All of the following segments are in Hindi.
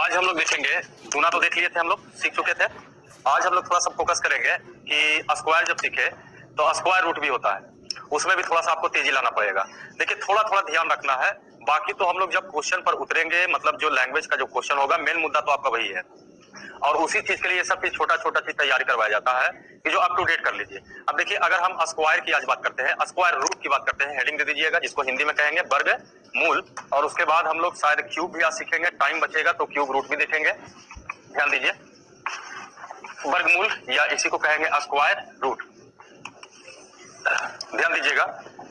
आज हम लोग देखेंगे, गुना तो देख लिए थे, हम लोग सीख चुके थे। आज हम लोग थोड़ा सा फोकस करेंगे कि स्क्वायर जब सीखे तो स्क्वायर रूट भी होता है, उसमें भी थोड़ा सा आपको तेजी लाना पड़ेगा। देखिए थोड़ा थोड़ा ध्यान रखना है, बाकी तो हम लोग जब क्वेश्चन पर उतरेंगे, मतलब जो लैंग्वेज का जो क्वेश्चन होगा, मेन मुद्दा तो आपका वही है और उसी चीज के लिए सब चीज छोटा छोटा चीज तैयारी करवाया जाता है कि जो अप टू डेट कर लीजिए। अब देखिए, अगर हम स्क्वायर की आज बात करते हैं, स्क्वायर रूट की बात करते हैं, हेडिंग दे दीजिएगा जिसको हिंदी में कहेंगे वर्ग मूल, और उसके बाद हम लोग शायद क्यूब भी आज सीखेंगे, टाइम बचेगा तो क्यूब रूट भी देखेंगे। ध्यान दीजिए, वर्गमूल या इसी को कहेंगे स्क्वायर रूट। ध्यान दीजिएगा,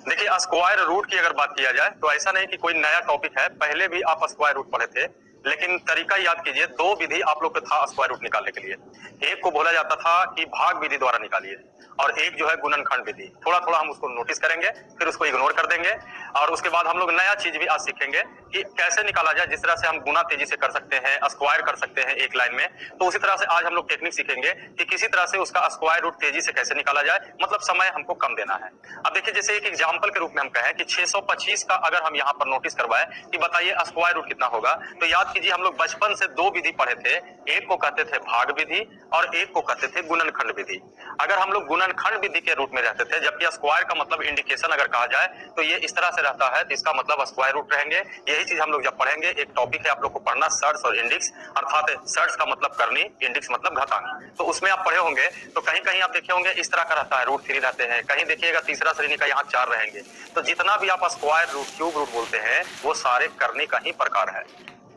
देखिए स्क्वायर रूट की अगर बात किया जाए तो ऐसा नहीं कि कोई नया टॉपिक है, पहले भी आप स्क्वायर रूट पढ़े थे, लेकिन तरीका याद कीजिए। दो विधि आप लोग को था स्क्वायर रूट निकालने के लिए। एक को बोला जाता था कि भाग विधि द्वारा निकालिए, और एक जो है गुणनखंड विधि। थोड़ा थोड़ा हम उसको नोटिस करेंगे, फिर उसको इग्नोर कर देंगे, और उसके बाद हम लोग नया चीज भी आज सीखेंगे कि कैसे निकाला जाए। जिस तरह से हम गुना तेजी से कर सकते हैं, स्क्वायर कर सकते हैं एक लाइन में, तो उसी तरह से आज हम लोग टेक्निक सीखेंगे कि किसी तरह से उसका स्क्वायर रूट तेजी से कैसे निकाला जाए, मतलब समय हमको कम देना है। अब देखिए, जैसे एक एग्जांपल के रूप में हम कहें कि 625 का अगर हम यहाँ पर नोटिस करवाए कि बताइए स्क्वायर रूट कितना होगा, तो याद कीजिए हम लोग बचपन से दो विधि पढ़े थे, एक को कहते थे भाग विधि और एक को कहते थे गुणनखंड विधि। अगर हम लोग गुणनखंड विधि के रूप में रहते थे, जबकि स्क्वायर का मतलब इंडिकेशन अगर कहा जाए तो ये इस तरह से रहता है, तो इसका मतलब स्क्वायर रूट रहेंगे। यही चीज हम लोग जब पढ़ेंगे, एक टॉपिक है आप लोग को पढ़ना सर्च और इंडिक्स, अर्थात सर्च का मतलब करनी, इंडिक्स मतलब घटाना, तो उसमें आप पढ़े होंगे। तो कहीं कहीं आप देखे होंगे इस तरह का रहता है, रूट 3 रहते हैं, कहीं देखिएगा तीसरा श्रेणी का यहाँ 4 रहेंगे। तो जितना भी आप स्क्वायर रूट, क्यूब रूट बोलते हैं, वो सारे करने का ही प्रकार है,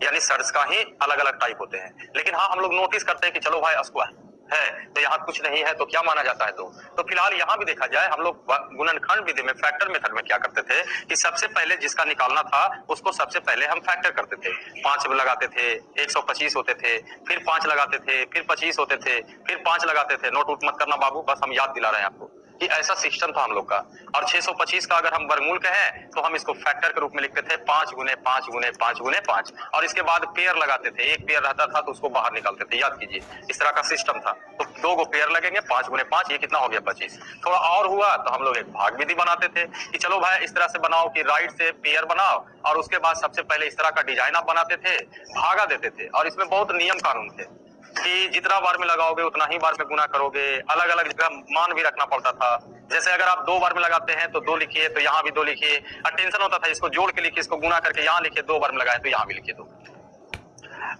यानी सर्च का ही अलग अलग टाइप होते हैं। लेकिन हाँ, हम लोग नोटिस करते हैं कि चलो भाई स्क्वायर है तो यहाँ कुछ नहीं है, तो क्या माना जाता है? तो फिलहाल यहाँ भी देखा जाए, हम लोग गुणनखंड विधि में फैक्टर मेथड में क्या करते थे कि सबसे पहले जिसका निकालना था उसको सबसे पहले हम फैक्टर करते थे। 5 लगाते थे, 125 होते थे, फिर 5 लगाते थे, फिर 25 होते थे, फिर 5 लगाते थे। नोट उट मत करना बाबू, बस हम याद दिला रहे हैं आपको कि ऐसा सिस्टम था हम लोग का। और 625 का अगर हम वर्गमूल कहें तो हम इसको फैक्टर के रूप में लिखते थे, 5 गुने 5 गुने 5 गुने 5, और इसके बाद पेयर लगाते थे। एक पेयर रहता था तो उसको बाहर निकालते थे, याद कीजिए इस तरह का सिस्टम था। तो 2 गो पेयर लगेंगे, 5 गुने 5, ये कितना हो गया? 25। थोड़ा और हुआ तो हम लोग एक भाग विधि बनाते थे कि चलो भाई इस तरह से बनाओ कि राइट से पेयर बनाओ, और उसके बाद सबसे पहले इस तरह का डिजाइन आप बनाते थे, भागा देते थे। और इसमें बहुत नियम कानून थे कि जितना बार में लगाओगे उतना ही बार में गुना करोगे। अलग अलग जगह मान भी रखना पड़ता था। जैसे अगर आप 2 बार में लगाते हैं तो 2 लिखिए, तो यहाँ भी 2 लिखिए। और टेंशन होता था, इसको जोड़ के लिखिए, इसको गुना करके यहाँ लिखिए, 2 बार में लगाए तो यहाँ भी लिखिए 2।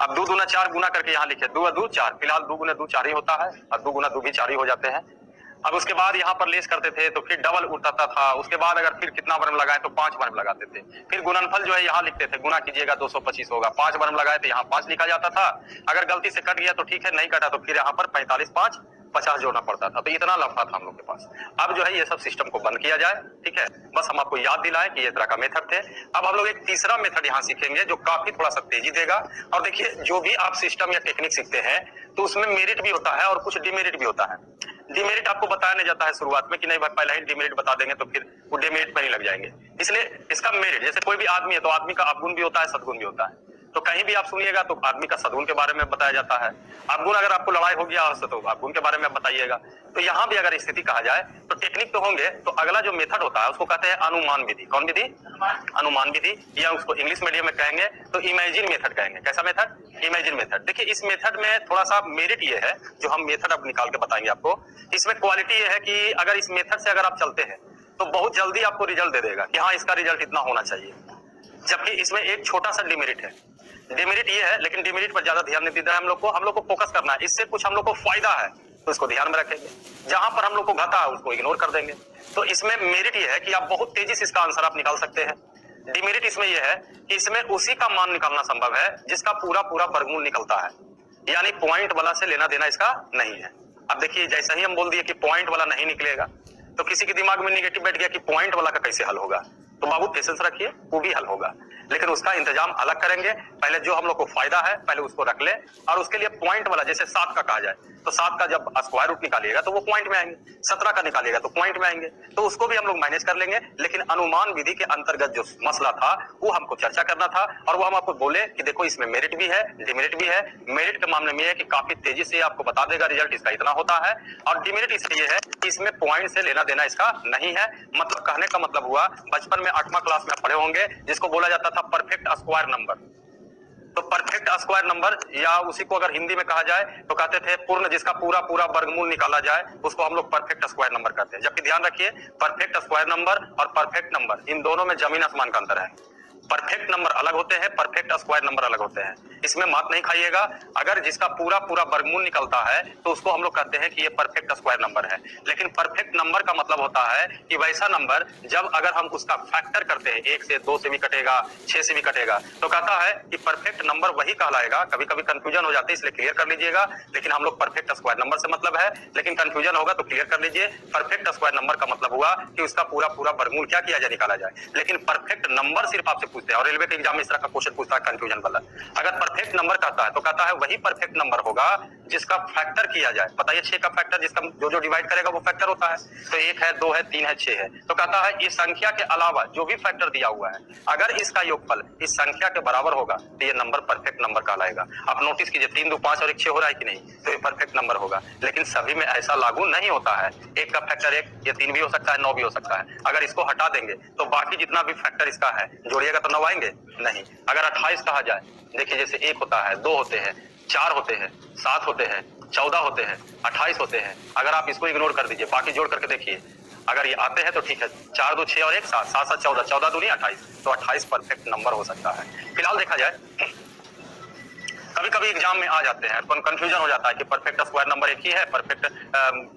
अब 2 दूना 4 गुना करके यहाँ लिखिए, 2 2 4। फिलहाल 2 गुना 2 4 ही होता है, और 2 गुना 2 भी 4 ही हो जाते हैं। अब उसके बाद यहाँ पर लेस करते थे तो फिर डबल उठाता था। उसके बाद अगर फिर कितना बार में लगाए तो 5 बार में लगाते थे। फिर गुणनफल जो है यहाँ लिखते थे, गुना कीजिएगा 225 होगा। 5 बार में लगाए तो यहाँ 5 लिखा जाता था। अगर गलती से कट गया तो ठीक है, नहीं कटा तो फिर यहाँ पर 45 5 50 जोड़ना पड़ता था। तो इतना लफड़ा था हम लोग के पास। अब जो है ये सब सिस्टम को बंद किया जाए, ठीक है। बस हम आपको याद दिलाएं कि ये तरह का मेथड थे। अब हम लोग एक तीसरा मेथड यहाँ सीखेंगे जो काफी थोड़ा सा तेजी देगा। और देखिए, जो भी आप सिस्टम या टेक्निक सीखते हैं तो उसमें मेरिट भी होता है और कुछ डिमेरिट भी होता है। डिमेरिट आपको बताया नहीं जाता है शुरुआत में कि नहीं भाई पहले ही डिमेरिट बता देंगे तो फिर वो डिमेरिट में नहीं लग जाएंगे। इसलिए इसका मेरिट, जैसे कोई भी आदमी है तो आदमी का अवगुण भी होता है, सद्गुण भी होता है। तो कहीं भी आप सुनिएगा तो आदमी का सद्गुण के बारे में बताया जाता है। अवगुण, अगर आपको लड़ाई हो गया तो अवगुण के बारे में बताइएगा। तो यहाँ भी अगर स्थिति कहा जाए तो टेक्निक तो होंगे, तो अगला जो मेथड होता है उसको कहते हैं अनुमान विधि। कौन विधि? अनुमान विधि, या उसको इंग्लिश मीडियम में कहेंगे तो इमेजिन मेथड कहेंगे। कैसा मेथड? Imagine method. देखिए इस मेथड में थोड़ा सा मेरिट ये है, जो हम मेथड अब निकाल के बताएंगे आपको। इसमें क्वालिटी ये है कि अगर इस मेथड से अगर आप चलते हैं तो बहुत जल्दी आपको रिजल्ट दे देगा कि हाँ इसका रिजल्ट इतना होना चाहिए। जबकि इसमें एक छोटा सा डिमेरिट है। डिमेरिट ये है, लेकिन डिमेरिट पर ज्यादा ध्यान नहीं देना है हम लोग को फोकस करना है। इससे कुछ हम लोग को फायदा है तो इसको ध्यान में रखेंगे, जहां पर हम लोग को घाटा है उसको इग्नोर कर देंगे। तो इसमें मेरिट ये है कि आप बहुत तेजी से इसका आंसर आप निकाल सकते हैं। डिमेरिट इसमें यह है कि इसमें उसी का मान निकालना संभव है जिसका पूरा पूरा वर्गमूल निकलता है, यानी पॉइंट वाला से लेना देना इसका नहीं है। अब देखिए, जैसे ही हम बोल दिए कि पॉइंट वाला नहीं निकलेगा तो किसी के दिमाग में निगेटिव बैठ गया कि पॉइंट वाला का कैसे हल होगा। तो बाबू पेशेंस रखिए, वो भी हल होगा, लेकिन उसका इंतजाम अलग करेंगे। पहले जो हम लोग को फायदा है पहले उसको रख ले, और उसके लिए पॉइंट वाला, जैसे 7 का कहा जाए तो 7 का जब स्क्वायर रूट निकालिएगा तो वो पॉइंट में आएंगे, 17 का निकालिएगा तो पॉइंट में आएंगे, तो उसको भी हम लोग मैनेज कर लेंगे। लेकिन अनुमान विधि के अंतर्गत जो मसला था वो हमको चर्चा करना था, और वो हम आपको बोले कि देखो इसमें मेरिट भी है, डिमेरिट भी है। मेरिट के मामले में है कि काफी तेजी से आपको बता देगा रिजल्ट इसका इतना होता है, और डिमेरिट इसलिए है कि इसमें पॉइंट से लेना देना इसका नहीं है। मतलब कहने का मतलब हुआ, बचपन में 8वां क्लास में पढ़े होंगे जिसको बोला जाता था परफेक्ट स्क्वायर नंबर। तो परफेक्ट स्क्वायर नंबर, या उसी को अगर हिंदी में कहा जाए तो कहते थे पूर्ण, जिसका पूरा पूरा वर्गमूल निकाला जाए उसको हम लोग परफेक्ट स्क्वायर नंबर कहते हैं। जबकि ध्यान रखिए, परफेक्ट स्क्वायर नंबर और परफेक्ट नंबर इन दोनों में जमीन आसमान का अंतर है। परफेक्ट नंबर अलग होते हैं, परफेक्ट स्क्वायर नंबर अलग होते हैं। इसमें मात नहीं खाइएगा। अगर जिसका पूरा पूरा वर्गमूल निकलता है तो उसको हम लोग कहते हैं कि ये परफेक्ट स्क्वायर नंबर है। लेकिन परफेक्ट नंबर का मतलब होता है कि वैसा नंबर जब अगर हम उसका फैक्टर करते हैं, 1 से 2 से भी कटेगा, 6 से भी कटेगा, तो कहता है कि परफेक्ट नंबर वही कहलाएगा। कभी कभी कंफ्यूजन हो जाती है, इसलिए क्लियर कर लीजिएगा। लेकिन हम लोग परफेक्ट स्क्वायर नंबर से मतलब है, लेकिन कंफ्यूजन होगा तो क्लियर कर लीजिए। परफेक्ट स्क्वायर नंबर का मतलब हुआ कि उसका पूरा पूरा वर्गमूल क्या किया जाए, निकाला जाए। लेकिन परफेक्ट नंबर सिर्फ आपसे पूछते हैं, और रेलवे के एग्जाम में इस तरह का क्वेश्चन पूछता है कंफ्यूजन वाला। अगर परफेक्ट नंबर कहता है तो कहता है वही परफेक्ट नंबर होगा जिसका फैक्टर किया जाए। बताइए 6 का फैक्टर, जिसका जो डिवाइड करेगा वो फैक्टर होता है। तो 1 है, 2 है, 3 है, 6 है, तो कहता है इस संख्या के अलावा जो भी फैक्टर दिया हुआ है, अगर इसका योगफल इस संख्या के बराबर होगा तो ये नंबर परफेक्ट नंबर कहलाएगा। आप नोटिस कीजिए, 3 2 5 और 1 6 हो रहा है कि नहीं, तो ये परफेक्ट नंबर होगा। लेकिन सभी में ऐसा लागू नहीं होता है। 1 का फैक्टर 1, ये 3 भी हो सकता है, 9 भी हो सकता है। अगर इसको हटा देंगे तो बाकी जितना भी फैक्टर इसका है जोड़िएगा तो 9 आएंगे नहीं। अगर 28 कहा जाए, देखिए जैसे 1 होता है, 2 होते हैं, 4 होते हैं, 7 होते हैं, 14 होते हैं, 28 होते हैं। अगर आप इसको इग्नोर कर दीजिए, बाकी जोड़ करके देखिए, अगर ये आते हैं तो ठीक है, 4 2 6 और 1 7, 7 7 14, 14 दूनी 28, तो 28 परफेक्ट नंबर हो सकता है। फिलहाल देखा जाए, कभी कभी एग्जाम में आ जाते हैं, कंफ्यूजन हो जाता है कि परफेक्ट स्क्वायर नंबर एक ही है, परफेक्ट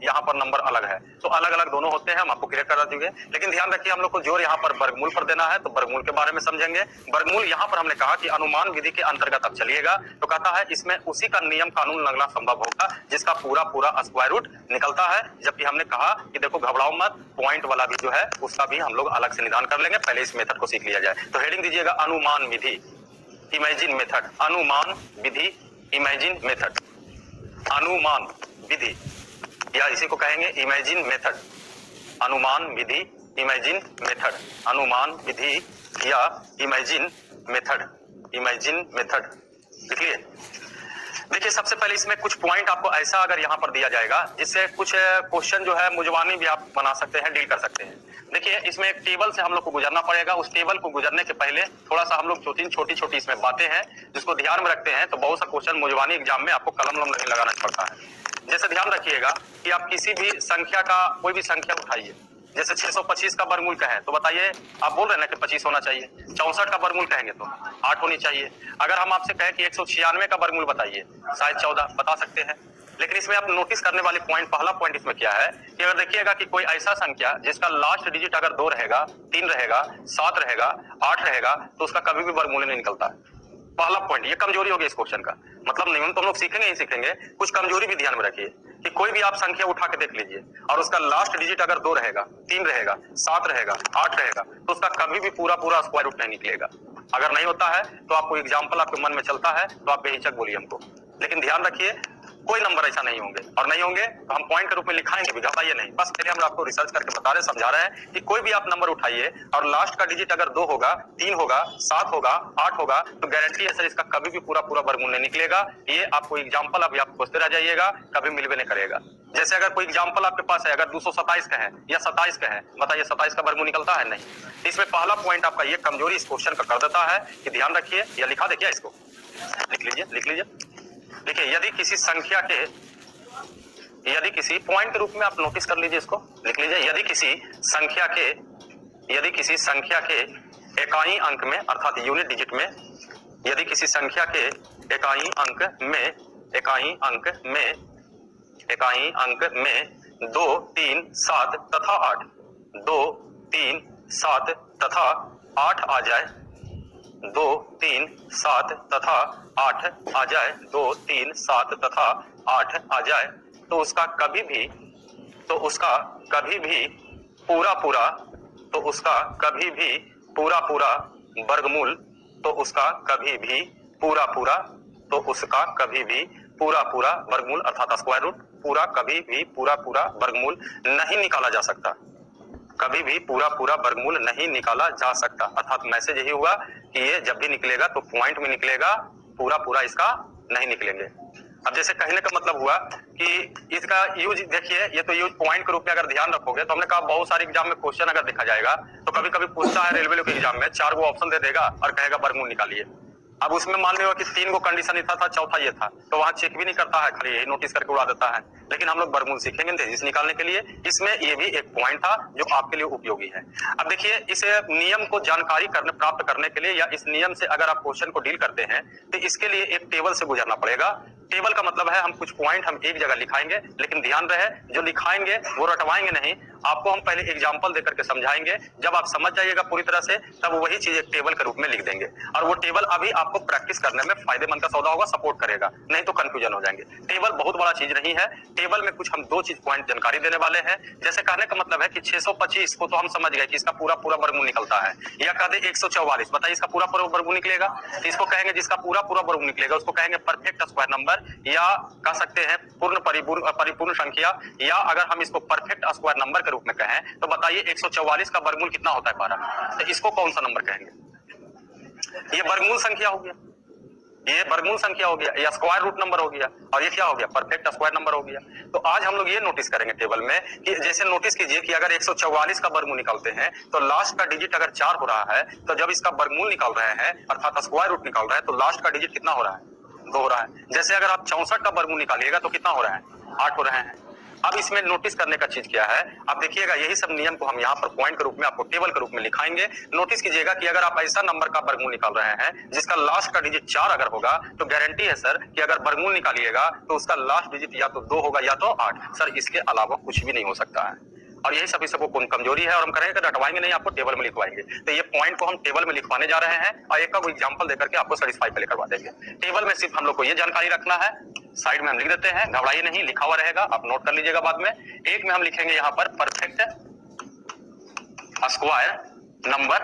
यहाँ पर नंबर अलग है, तो अलग अलग दोनों होते हैं। हम आपको क्लियर करा देंगे। लेकिन ध्यान रखिए, हम लोग को जोर यहाँ पर वर्गमूल पर देना है, तो वर्गमूल के बारे में समझेंगे। वर्गमूल यहाँ पर हमने कहा कि अनुमान विधि के अंतर्गत अब चलिएगा, तो कहता है इसमें उसी का नियम कानून लगना संभव होगा जिसका पूरा पूरा स्क्वायर रूट निकलता है। जबकि हमने कहा कि देखो घबराओ मत, पॉइंट वाला भी जो है उसका भी हम लोग अलग से निदान कर लेंगे, पहले इस मेथड को सीख लिया जाए। तो हेडिंग दीजिएगा अनुमान विधि, इमेजिन मेथड। अनुमान विधि, इमेजिन मेथड। अनुमान विधि, या इसी को कहेंगे इमेजिन मेथड। अनुमान विधि, इमेजिन मेथड। अनुमान विधि या इमेजिन मेथड, इमेजिन मेथड। लिख लिए। देखिए सबसे पहले इसमें कुछ पॉइंट आपको ऐसा अगर यहाँ पर दिया जाएगा जिससे कुछ क्वेश्चन जो है मुजवानी भी आप बना सकते हैं, डील कर सकते हैं। देखिए इसमें एक टेबल से हम लोग को गुजरना पड़ेगा। उस टेबल को गुजरने के पहले थोड़ा सा हम लोग छोटी छोटी इसमें बातें हैं जिसको ध्यान में रखते हैं तो बहुत सा क्वेश्चन मुजवानी एग्जाम में आपको कलम नहीं लगाना पड़ता है। जैसे ध्यान रखिएगा कि आप किसी भी संख्या का कोई भी संख्या उठाइए, जैसे 625 का वर्गमूल कहें तो बताइए, आप बोल रहे हैं ना कि 25 होना चाहिए। 64 का वर्गमूल कहेंगे तो 8 होनी चाहिए। अगर हम आपसे कहें कि 196 का वर्गमूल बताइए, शायद 14 बता सकते हैं। लेकिन इसमें आप नोटिस करने वाले पॉइंट, पहला पॉइंट इसमें क्या है कि अगर देखिएगा कि कोई ऐसा संख्या जिसका लास्ट डिजिट अगर 2 रहेगा, 3 रहेगा, 7 रहेगा, 8 रहेगा, तो उसका कभी भी वर्गमूल नहीं निकलता है। पहला पॉइंट, ये कमजोरी होगी इस क्वेश्चन का। मतलब नहीं तो हम लोग सीखेंगे ही सीखेंगे, कुछ कमजोरी भी ध्यान में रखिए कि कोई भी आप संख्या उठा के देख लीजिए और उसका लास्ट डिजिट अगर 2 रहेगा, 3 रहेगा, 7 रहेगा, 8 रहेगा, तो उसका कभी भी पूरा पूरा स्क्वायर रूट नहीं निकलेगा। अगर नहीं होता है तो आपको एग्जाम्पल आपके मन में चलता है तो आप बेहिचक बोलिए हमको। लेकिन ध्यान रखिए कोई नंबर ऐसा नहीं होंगे, और नहीं होंगे तो हम पॉइंट के रूप में लिखाएंगे भी, घबराइए नहीं। बस पहले हम आपको रिसर्च करके बता रहे, समझा रहे हैं कि कोई भी आप नंबर उठाइए और लास्ट का डिजिट अगर 2 होगा, 3 होगा, 7 होगा, 8 होगा, तो गारंटी है सर इसका कभी भी पूरा पूरा वर्गमूल नहीं निकलेगा। ये आपको एग्जाम्पल अभी आप खोजते रह जाइएगा, कभी मिलवे नहीं करेगा। जैसे अगर कोई एग्जाम्पल आपके पास है, अगर 227 का है या 27 का है, बताइए 27 का वर्गमूल निकलता है? नहीं। इसमें पहला पॉइंट आपका ये कमजोरी इस क्वेश्चन का कर देता है कि ध्यान रखिए, या लिखा देखिए, इसको लिख लीजिए, लिख लीजिए। देखिए यदि किसी संख्या के, यदि किसी पॉइंट के रूप में आप नोटिस कर लीजिए, इसको लिख लीजिए, यदि किसी संख्या के इकाई अंक में अर्थात यूनिट डिजिट में, यदि किसी संख्या के इकाई अंक में 2 3 7 तथा 8, 2 3 7 तथा 8 आ जाए, 2 3 7 तथा 8 आ जाए, 2 3 7 तथा 8 आ जाए, तो उसका कभी भी पूरा पूरा वर्गमूल, तो उसका कभी भी पूरा पूरा वर्गमूल अर्थात स्क्वायर रूट कभी भी पूरा पूरा वर्गमूल नहीं निकाला जा सकता। कभी भी पूरा पूरा वर्गमूल नहीं निकाला जा सकता। अर्थात मैसेज यही हुआ कि ये जब भी निकलेगा तो पॉइंट में निकलेगा, पूरा पूरा इसका नहीं निकलेंगे। अब जैसे कहने का मतलब हुआ कि इसका यूज देखिए, ये तो यूज पॉइंट के रूप में अगर ध्यान रखोगे तो हमने कहा बहुत सारे एग्जाम में क्वेश्चन अगर देखा जाएगा तो कभी कभी पूछता है रेलवे के एग्जाम में 4 ऑप्शन दे देगा और कहेगा वर्गमूल निकालिए। अब उसमें मान लिया कि 3 को कंडीशन इतना था, चौथा ये था, तो वहां चेक भी नहीं करता है, खाली यही नोटिस करके उड़ा देता है। लेकिन हम लोग वर्गमूल सीखेंगे तेजी निकालने के लिए, इसमें ये भी एक पॉइंट था जो आपके लिए उपयोगी है। अब देखिए, इस नियम को जानकारी प्राप्त करने के लिए या इस नियम से अगर आप क्वेश्चन को डील करते हैं तो इसके लिए एक टेबल से गुजरना पड़ेगा। टेबल का मतलब है हम कुछ पॉइंट हम एक जगह लिखाएंगे, लेकिन ध्यान रहे जो लिखाएंगे वो रटवाएंगे नहीं, आपको हम पहले एग्जांपल देकर के समझाएंगे। जब आप समझ जाइएगा पूरी तरह से तब वही चीज एक टेबल के रूप में लिख देंगे, और वो टेबल अभी आपको प्रैक्टिस करने में फायदेमंद का सौदा होगा, सपोर्ट करेगा, नहीं तो कंफ्यूजन हो जाएंगे। टेबल बहुत बड़ा चीज नहीं है, टेबल में कुछ हम 2 चीज पॉइंट जानकारी देने वाले हैं। जैसे कहने का मतलब है कि 625 को तो हम समझ गए कि इसका पूरा पूरा वर्गमूल निकलता है, या कह दे 144, बताइए इसका पूरा पूरा वर्गमूल निकलेगा। इसको कहेंगे जिसका पूरा पूरा वर्गमूल निकलेगा उसको कहेंगे परफेक्ट स्क्वायर नंबर, या कह सकते हैं पूर्ण परिपूर्ण संख्या, या अगर हम इसको परफेक्ट स्क्वायर नंबर के रूप में कहें तो बताइए 144 का वर्गमूल कितना होता है 12, तो इसको कौन सा नंबर कहेंगे? ये वर्गमूल संख्या हो गया, ये वर्गमूल संख्या हो गया, या स्क्वायर रूट नंबर हो गया, और ये क्या हो गया? परफेक्ट स्क्वायर नंबर हो गया। तो आज हम लोग ये नोटिस करेंगे टेबल में कि जैसे नोटिस कीजिए कि अगर 144 का वर्गमूल निकालते हैं तो लास्ट का डिजिट अगर 4 हो रहा है, तो जब इसका वर्गमूल निकाल रहे हैं अर्थात स्क्वायर रूट निकाल रहे हैं तो लास्ट का डिजिट कितना हो रहा है? 2 हो रहा है। जैसे अगर आप 64 का वर्गमूल निकालिएगा तो कितना हो रहा है? 8 हो रहे हैं। अब इसमें नोटिस करने का चीज क्या है, आप देखिएगा यही सब नियम को हम यहाँ पर पॉइंट के रूप में आपको टेबल के रूप में लिखाएंगे। नोटिस कीजिएगा कि अगर आप ऐसा नंबर का वर्गमूल निकाल रहे हैं जिसका लास्ट का डिजिट 4 अगर होगा तो गारंटी है सर कि अगर वर्गमूल निकालिएगा तो उसका लास्ट डिजिट या तो 2 होगा या तो 8, सर इसके अलावा कुछ भी नहीं हो सकता है। और यही सभी सबको कौन कमजोरी है, और हम करेंगे रटवाएंगे नहीं, आपको टेबल में लिखवाएंगे। तो ये पॉइंट को हम टेबल में लिखवाने जा रहे हैं और एक का एग्जांपल देकर के आपको सेटिस्फाई पहले करवा देंगे। टेबल में सिर्फ हम लोग को ये जानकारी रखना है, साइड में हम लिख देते हैं, घबराइए नहीं, लिखा हुआ रहेगा, आप नोट कर लीजिएगा बाद में। एक में हम लिखेंगे यहाँ पर परफेक्ट स्क्वायर नंबर,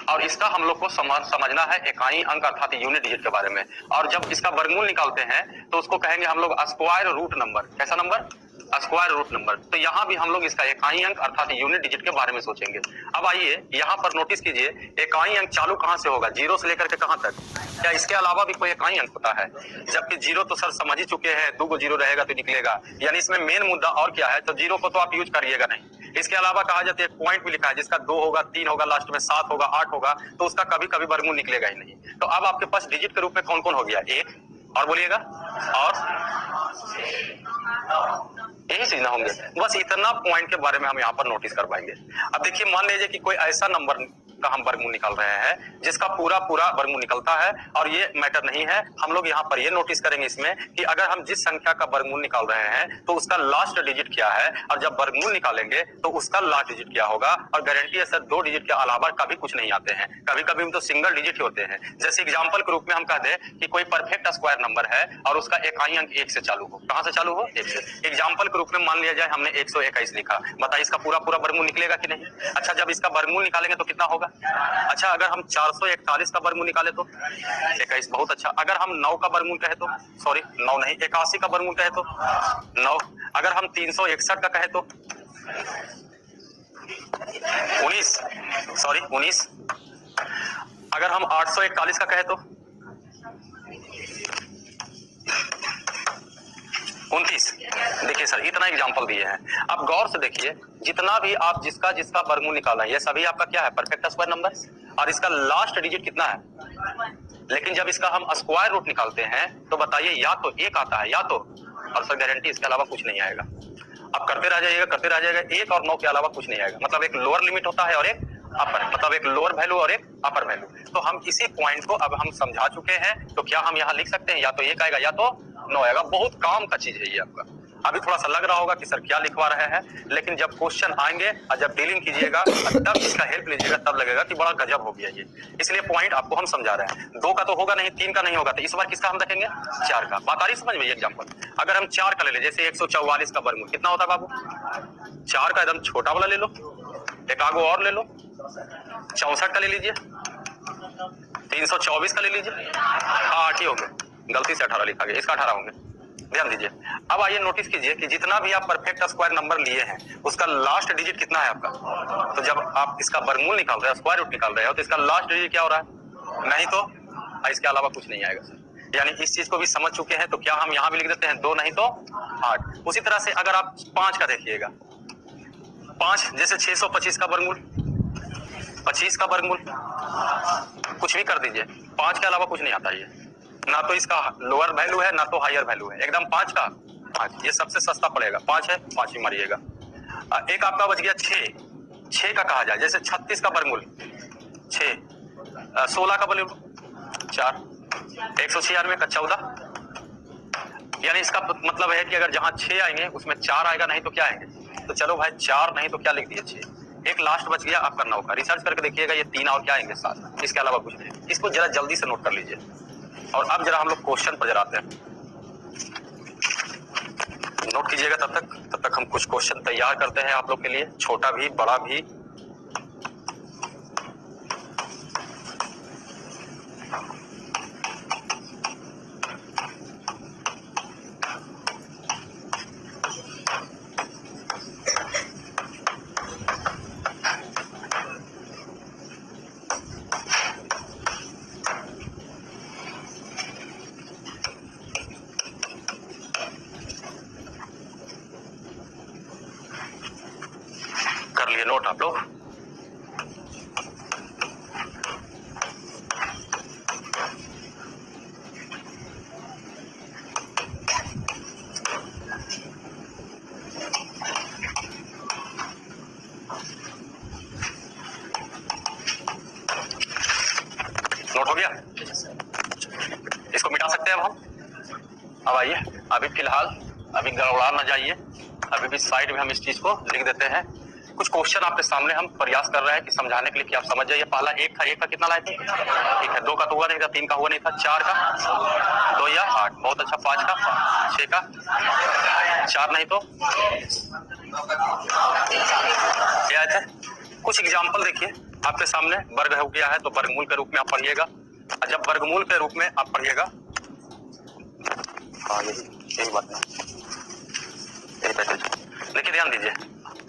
और इसका हम लोग को समझना है इकाई अंक अर्थात यूनिट डिजिट के बारे में। और जब इसका वर्गमूल निकालते हैं तो उसको कहेंगे हम लोग स्क्वायर रूट नंबर। कैसा नंबर? Square root number. तो यहाँ भी हम लोग इसका इकाई अंक अर्थात यूनिट डिजिट के बारे में सोचेंगे। अब आइए यहाँ पर नोटिस कीजिए, इकाई अंक चालू कहाँ से होगा? 0 से लेकर के कहाँ तक? क्या इसके अलावा भी कोई इकाई अंक होता है? जबकि 0 तो सर समझ ही चुके हैं, 2 को 0 रहेगा तो निकलेगा, यानी इसमें मेन मुद्दा और क्या है? तो 0 को तो आप यूज करिएगा नहीं। इसके अलावा कहा जाता है एक पॉइंट भी लिखा है जिसका 2 होगा, 3 होगा, लास्ट में 7 होगा, 8 होगा, तो उसका कभी कभी वर्गमूल निकलेगा ही नहीं। तो अब आपके पास डिजिट के रूप में कौन कौन हो गया? 1 और बोलिएगा, और यही चीज ना होंगे। बस इतना पॉइंट के बारे में हम यहाँ पर नोटिस कर पाएंगे। अब देखिए, मान लीजिए कि कोई ऐसा नंबर का हम वर्गमूल निकाल रहे हैं जिसका पूरा पूरा वर्गमूल निकलता है, और ये मैटर नहीं है, हम लोग यहाँ पर ये नोटिस करेंगे इसमें कि अगर हम जिस संख्या का वर्गमूल निकाल रहे हैं तो उसका लास्ट डिजिट क्या है, और जब वर्गमूल निकालेंगे तो उसका लास्ट डिजिट क्या होगा। और गारंटी है सर 2 डिजिट के अलावा कभी कुछ नहीं आते हैं, कभी कभी तो सिंगल डिजिट होते हैं। जैसे एग्जाम्पल के रूप में हम कह दें कि कोई परफेक्ट स्क्वायर नंबर है और उसका इकाई अंक 1 से चालू हो। कहां से चालू हो? 1 से। एग्जाम्पल के रूप में मान लिया जाए हमने 121 लिखा, बताइए इसका पूरा पूरा वर्गमूल निकलेगा कि नहीं? अच्छा, जब इसका वर्गमूल निकालेंगे तो कितना होगा? अच्छा, अगर हम 441 का वर्गमूल निकाले तो 21, बहुत अच्छा। अगर हम 9 का वर्गमूल कहे तो, सॉरी 9 नहीं, 81 का वर्गमूल कहे तो 9। अगर हम 361 का कहे तो 19, सॉरी 19। अगर हम 841 का कहे तो 29। देखिए सर, इतना एग्जांपल दिए हैं। अब गौर से देखिए, जितना भी आप जिसका जिसका वर्गमूल निकाला है ये सभी आपका क्या है? परफेक्ट स्क्वायर नंबर, और इसका लास्ट डिजिट कितना है? लेकिन जब इसका हम स्क्वायर रूट निकालते हैं तो बताइए या तो 1 आता है या तो, और सर गारंटी इसके अलावा कुछ नहीं आएगा। अब करते रह जाइएगा, करते रह जाइएगा, 1 और 9 के अलावा कुछ नहीं आएगा। मतलब एक लोअर लिमिट होता है और एक अपर, मतलब एक लोअर वैल्यू और एक अपर वैल्यू। तो हम इसी पॉइंट को अब हम समझा चुके हैं, तो क्या हम यहाँ लिख सकते हैं या तो 1 आएगा या तो 9 आएगा। बहुत काम का चीज है ये आपका। अभी थोड़ा सा लग रहा होगा कि सर क्या लिखवा रहे हैं, लेकिन जब क्वेश्चन आएंगे और जब डीलिंग कीजिएगा तब इसका हेल्प लीजिएगा, तब लगेगा कि बड़ा गजब हो गया ये। इसलिए पॉइंट आपको हम समझा रहे हैं। 2 का तो होगा नहीं, 3 का नहीं होगा, तो इस बार किसका हम रखेंगे? 4 का। बात आ रही समझ में? एग्जाम्पल अगर हम 4 का ले ले, जैसे 144 का वर्गमूल कितना होता है बाबू? 4 का एकदम छोटा वाला ले लो, एक आगो और ले लो, 64 का ले लीजिए, 324 का ले लीजिए, 8 ही होंगे, गलती से 18 लिखा गया, इसका 18 होंगे, ध्यान दीजिए। अब आइए नोटिस कीजिए कि जितना भी आप परफेक्ट स्क्वायर नंबर लिए हैं उसका लास्ट डिजिट कितना है आपका? तो जब आप इसका वर्गमूल निकाल रहे हो, स्क्वायर रूट निकाल रहे हो, तो इसका लास्ट डिजिट क्या हो रहा है? नहीं तो इसके अलावा कुछ नहीं आएगा सर। यानी इस चीज को भी समझ चुके हैं, तो क्या हम यहाँ भी लिख देते हैं 2 नहीं तो 8। उसी तरह से अगर आप 5 का देखिएगा, 5 जैसे 625 का वर्गमूल, 25 का वर्गमूल, कुछ भी कर दीजिए, 5 के अलावा कुछ नहीं आता ये, ना तो इसका लोअर वैल्यू है ना तो हायर वैल्यू है, एकदम 5 का 5, ये सबसे सस्ता पड़ेगा, 5 है 5 ही मारिएगा। एक आपका बच गया 6 का कहा जाए, जैसे 36 का वर्गमूल 6, 16 का वर्गमूल 4, 196 का 14, यानी इसका मतलब है कि अगर जहां 6 आएंगे उसमें 4 आएगा, नहीं तो क्या आएंगे, तो चलो भाई 4 नहीं तो क्या लिख दिए 6। एक लास्ट बच गया आपका 9 का, रिसर्च करके देखिएगा ये 3 और क्या आएंगे 7, इसके अलावा कुछ नहीं। इसको जरा जल्दी से नोट कर लीजिए। और अब जरा हम लोग क्वेश्चन पर जरा आते हैं, नोट कीजिएगा तब तक हम कुछ क्वेश्चन तैयार करते हैं आप लोग के लिए, छोटा भी बड़ा भी। कर लिए नोट आप लोग? नोट हो गया? इसको मिटा सकते हैं अब हम। अब आइए, अभी फिलहाल अभी गड़बड़ा ना जाइए, अभी भी साइड में हम इस चीज को लिख देते हैं। कुछ क्वेश्चन आपके सामने हम प्रयास कर रहे हैं कि समझाने के लिए कि आप समझ जाइए। पहला 1 था, 1 का कितना लाए थे? ठीक है। 2 का तो हुआ नहीं था, 3 का हुआ नहीं था, 4 का 2 या 8, बहुत अच्छा। 5 का 6 का 4 नहीं तो क्या थे? कुछ एग्जाम्पल देखिए आपके सामने। वर्ग हो गया है तो वर्गमूल के रूप में आप पढ़िएगा, और जब वर्गमूल के रूप में आप पढ़िएगा, हाँ यही बात है, यही पैसेज देखिए, ध्यान दीजिए।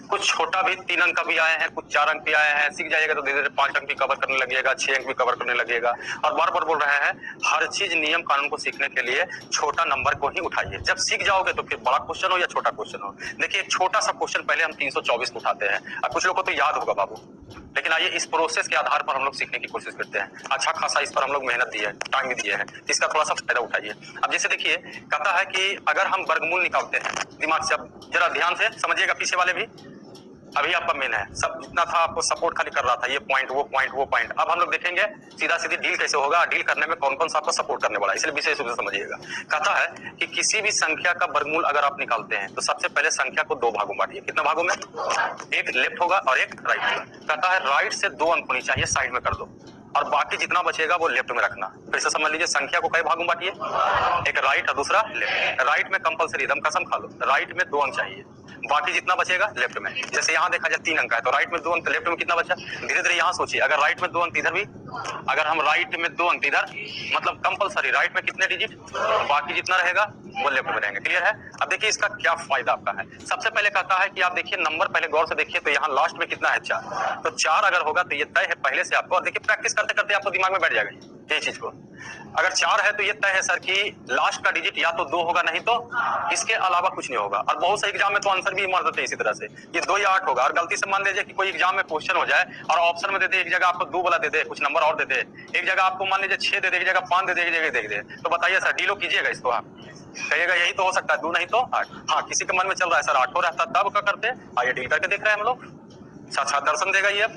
कुछ छोटा भी 3 अंक का भी आए हैं, कुछ 4 अंक भी आए हैं, सीख जाइएगा तो धीरे धीरे 5 अंक भी कवर करने लगेगा, 6 अंक भी कवर करने लगेगा। और बार बार बोल रहे हैं, हर चीज नियम कानून को सीखने के लिए छोटा नंबर को ही उठाइए। जब सीख जाओगे तो फिर बड़ा क्वेश्चन हो या छोटा क्वेश्चन हो। देखिए एक छोटा सा क्वेश्चन पहले हम 324 को उठाते हैं, और कुछ लोगों को तो याद होगा बाबू, लेकिन आइए इस प्रोसेस के आधार पर हम लोग सीखने की कोशिश करते हैं। अच्छा खासा इस पर हम लोग मेहनत दिए है, टाइम भी दिए हैं, इसका थोड़ा सा फायदा उठाइए। अब जैसे देखिए कहता है कि अगर हम वर्गमूल निकालते हैं, दिमाग से अब जरा ध्यान से समझिएगा, पीछे वाले भी, अभी आपका मेन है, सब जितना था आपको सपोर्ट खाली कर रहा था, ये पॉइंट वो पॉइंट वो पॉइंट। अब हम लोग देखेंगे सीधा सीधी डील कैसे होगा, डील करने में कौन कौन सा आपको सपोर्ट करने वाला है, इसलिए विशेष रूप से समझिएगा। कहता है कि किसी भी संख्या का वर्गमूल अगर आप निकालते हैं तो सबसे पहले संख्या को 2 भागों बांटिए। कितना भागों में? एक लेफ्ट होगा और एक राइट होगा। कहता है राइट से 2 अंक होनी चाहिए, साइड में कर दो, और बाकी जितना बचेगा वो लेफ्ट में रखना। फिर से समझ लीजिए, संख्या को कई भागों में बांटिए, एक राइट और दूसरा लेफ्ट। राइट में कंपलसरी, एकदम कसम खा लो, राइट में 2 अंक चाहिए, बाकी जितना बचेगा लेफ्ट में। जैसे यहाँ देखा जाए 3 अंक है तो राइट में 2 अंक, लेफ्ट में कितना बचा? धीरे धीरे यहाँ सोचिए, अगर राइट में 2 अंक इधर भी, अगर हम राइट में 2 अंक इधर, मतलब कंपलसरी राइट में कितने डिजिट, बाकी जितना रहेगा वो लेफ्ट में रहेंगे। क्लियर है? अब देखिए इसका क्या फायदा आपका है। सबसे पहले कहता है कि आप देखिए नंबर पहले गौर से देखिए, तो यहाँ लास्ट में कितना है? 4। तो 4 अगर होगा तो ये तय है पहले से आपको, और देखिए प्रैक्टिस करते करते आपको दिमाग में बैठ जाएगा ये चीज को। अगर 4 है तो ये तय है सर कि लास्ट का डिजिट या तो 2 होगा, नहीं तो इसके अलावा कुछ नहीं होगा। और बहुत से एग्जाम में तो आंसर भी मार देते हैं इसी तरह से, ये 2 या 8 होगा। और गलती से मान लीजिए कि कोई एग्जाम में क्वेश्चन हो जाए और ऑप्शन में दे दे, एक जगह आपको 2 वाला दे दे, कुछ नंबर और दे दे, एक जगह आपको मान लीजिए 6 दे दे, एक जगह 5 दे दे, एक जगह दे दे, तो बताइए सर डीलो कीजिएगा इसको? आप कहिएगा यही तो हो सकता है, 2 नहीं तो 8। हाँ, किसी के मन में चल रहा है सर 8 हो रहता तब क्या करते? आइए डील करके देख रहे हैं हम लोग, साक्षात दर्शन देगा ये।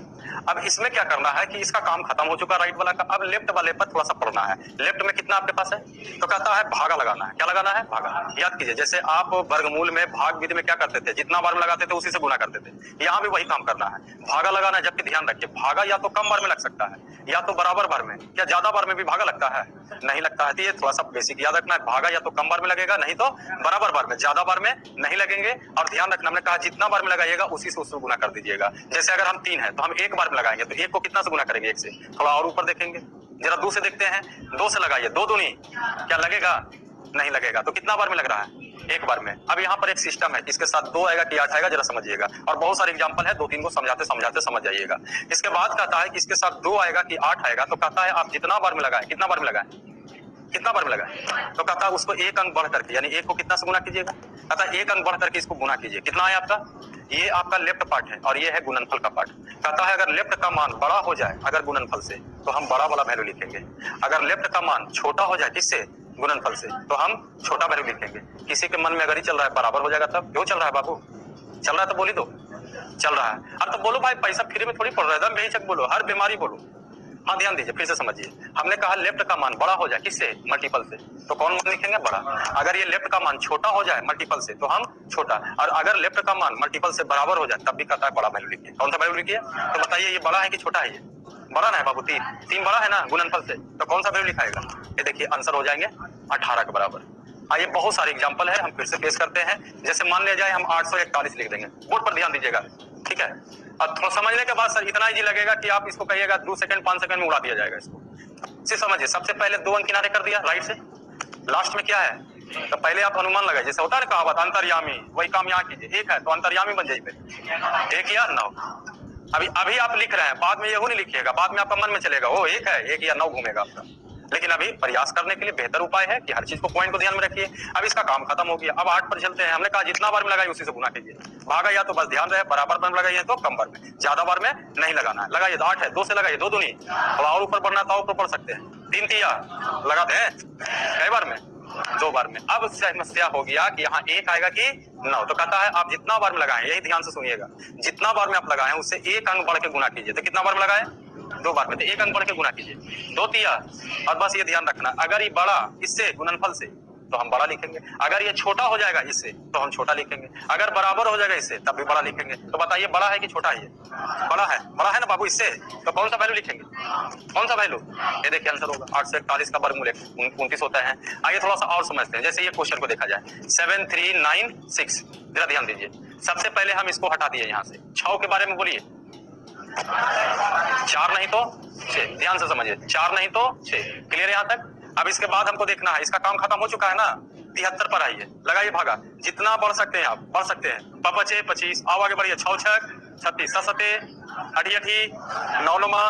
अब इसमें क्या करना है कि इसका काम खत्म हो चुका राइट वाला का, अब लेफ्ट वाले पर थोड़ा सा पढ़ना है। लेफ्ट में कितना आपके पास है? तो कहता है भागा लगाना है। क्या लगाना है? भागा। याद कीजिए, जैसे आप वर्गमूल में भाग विधि में क्या करते थे, जितना बार में लगाते थे उसी से गुना करते थे, यहाँ भी वही काम करना है, भागा लगाना है। जबकि ध्यान रखिए, भागा या तो कम बार में लग सकता है या तो बराबर बार में, क्या ज्यादा बार में भी भागा लगता है? नहीं लगता है। तो ये थोड़ा सा बेसिक याद रखना है, भागा या तो कम बार में लगेगा, नहीं तो बराबर बार में, ज्यादा बार में नहीं लगेंगे। और ध्यान रखना, हमने कहा जितना बार में लगाइएगा उसी से उसको गुना कर दीजिएगा। जैसे अगर हम 3 है तो हम 1 बार में लगाएंगे, तो 1 को कितना से गुना करेंगे? 1 से। थोड़ा और ऊपर देखेंगे, जरा 2 से देखते हैं, 2 से लगाइए, 2 दूनी क्या लगेगा? नहीं लगेगा। तो कितना बार में लग रहा है? 1 बार में। अब यहाँ पर एक सिस्टम है, इसके साथ 2 आएगा कि 8 आएगा, जरा समझिएगा। और बहुत सारे एग्जांपल है, 2-3 को समझाते समझाते समझ जाइएगा। इसके बाद कहता है कि इसके साथ 2 आएगा कि 8 आएगा, तो कहता है आप जितना बार में लगाए, कितना बार में लगाए, कितना बार में लगाए, तो कहता है उसको 1 अंक बढ़ करके, यानी 1 को कितना से गुना कीजिएगा? कहता है 1 अंक बढ़ करके इसको गुना कीजिए। कितना है आपका? ये आपका लेफ्ट पार्ट है और ये है गुणनफल का पार्ट। कहता है अगर लेफ्ट का मान बड़ा हो जाए अगर गुणनफल से तो हम बड़ा वाला वैल्यू लिखेंगे, अगर लेफ्ट का मान छोटा हो जाए किससे, गुणनफल से, तो हम छोटा वैल्यू लिखेंगे। किसी के मन में अगर ही चल रहा है बराबर हो जाएगा तब, क्यों चल रहा है बाबू, चल रहा है तो बोली दो, चल रहा है। अब तो बोलो भाई पैसा फ्री में थोड़ी पड़ रहा है, एकदम बेहिचक बोलो, हर बीमारी बोलो। हाँ ध्यान दीजिए, फिर से समझिए, हमने कहा लेफ्ट का मान बड़ा हो जाए किससे, मल्टीपल से, तो कौन मान लिखेंगे, बड़ा। अगर ये लेफ्ट का मान छोटा हो जाए मल्टीपल से तो हम छोटा, और अगर लेफ्ट का मान मल्टीपल से बराबर हो जाए तब भी कहता है बड़ा वैल्यू लिखिए। कौन सा वैल्यू लिखिए, तो बताइए ये बड़ा है कि छोटा है, ये बड़ा ना है बाबू, तीन बड़ा है ना गुणनफल से, तो कौन सा वैल्यू लिखाएगा, ये देखिए आंसर हो जाएंगे 18 के बराबर। आइए बहुत सारे एग्जांपल है, हम फिर से पेश करते हैं। जैसे मान लिया जाए हम 841 लिख देंगे, बोर्ड पर ध्यान दीजिएगा, ठीक है। और थोड़ा समझने के बाद सर इतना इजी लगेगा कि आप इसको कहिएगा 2 सेकंड 5 सेकंड में उड़ा दिया जाएगा इसको। सिर्फ समझिए, सबसे पहले 2 अंक किनारे कर दिया राइट से, लास्ट में क्या है, तो पहले आप अनुमान लगाए, जैसे होता है ना कहावत अंतर्यामी, वही काम यहाँ कीजिए, एक है तो अंतर्यामी बन जाइए, 1 या 9। अभी आप लिख रहे हैं, बाद में यही नहीं लिखिएगा, बाद में आपका मन में चलेगा वो 1 है, 1 या 9 घूमेगा आपका। लेकिन अभी प्रयास करने के लिए बेहतर उपाय है कि हर चीज को पॉइंट को ध्यान में रखिए। अब इसका काम खत्म हो गया, अब 8 पर चलते हैं। हमने कहा जितना बार में लगाइए उसी से गुना कीजिए, भागा या तो बस ध्यान रहे बराबर बार में लगाइए तो कम बार में, ज्यादा बार में नहीं लगाना है। लगाइए 8 है, 2 से लगाइए, 2 दूनी, थोड़ा और ऊपर बढ़ना तो ऊपर पढ़ सकते हैं, 3 तिया लगाते हैं कई बार में, 2 बार में। अब समस्या हो गया कि यहाँ 1 आएगा कि 9, तो कहता है आप जितना बार में लगाएं, यही ध्यान से सुनिएगा, जितना बार में आप लगाएं उससे 1 अंक बढ़ के गुना कीजिए। तो कितना बार में लगाएं, 2 बार में, तो 1 अंक बढ़ के गुना कीजिए, 2 तिया। और बस ये ध्यान रखना, अगर ये बड़ा इससे गुणनफल से तो हम बड़ा लिखेंगे, अगर ये छोटा हो जाएगा इससे तो हम छोटा लिखेंगे, अगर बराबर हो जाएगा इससे तब भी बड़ा लिखेंगे। तो बताइए बड़ा है कि छोटा है, ये बड़ा है ना बाबू इससे, तो कौन सा वैल्यू लिखेंगे, कौन सा वैल्यू, ये देखिए आंसर होगा 841 का वर्गमूल 29 होता है। आइए थोड़ा सा और समझते हैं, जैसे ये क्वेश्चन को देखा जाए 7396, जरा ध्यान दीजिए। सबसे पहले हम इसको हटा दिए यहाँ से, 6 के बारे में बोलिए, 4 नहीं तो 6, ध्यान से समझिए, 4 नहीं तो 6, क्लियर यहाँ तक। अब इसके बाद हमको देखना है, इसका काम खत्म हो चुका है ना, 73 पर आइए, लगाइए भागा, जितना बढ़ सकते हैं आप बढ़ सकते हैं, 5 25, आओ आगे बढ़िए, 6 6 36, 7 7 8 8 9 9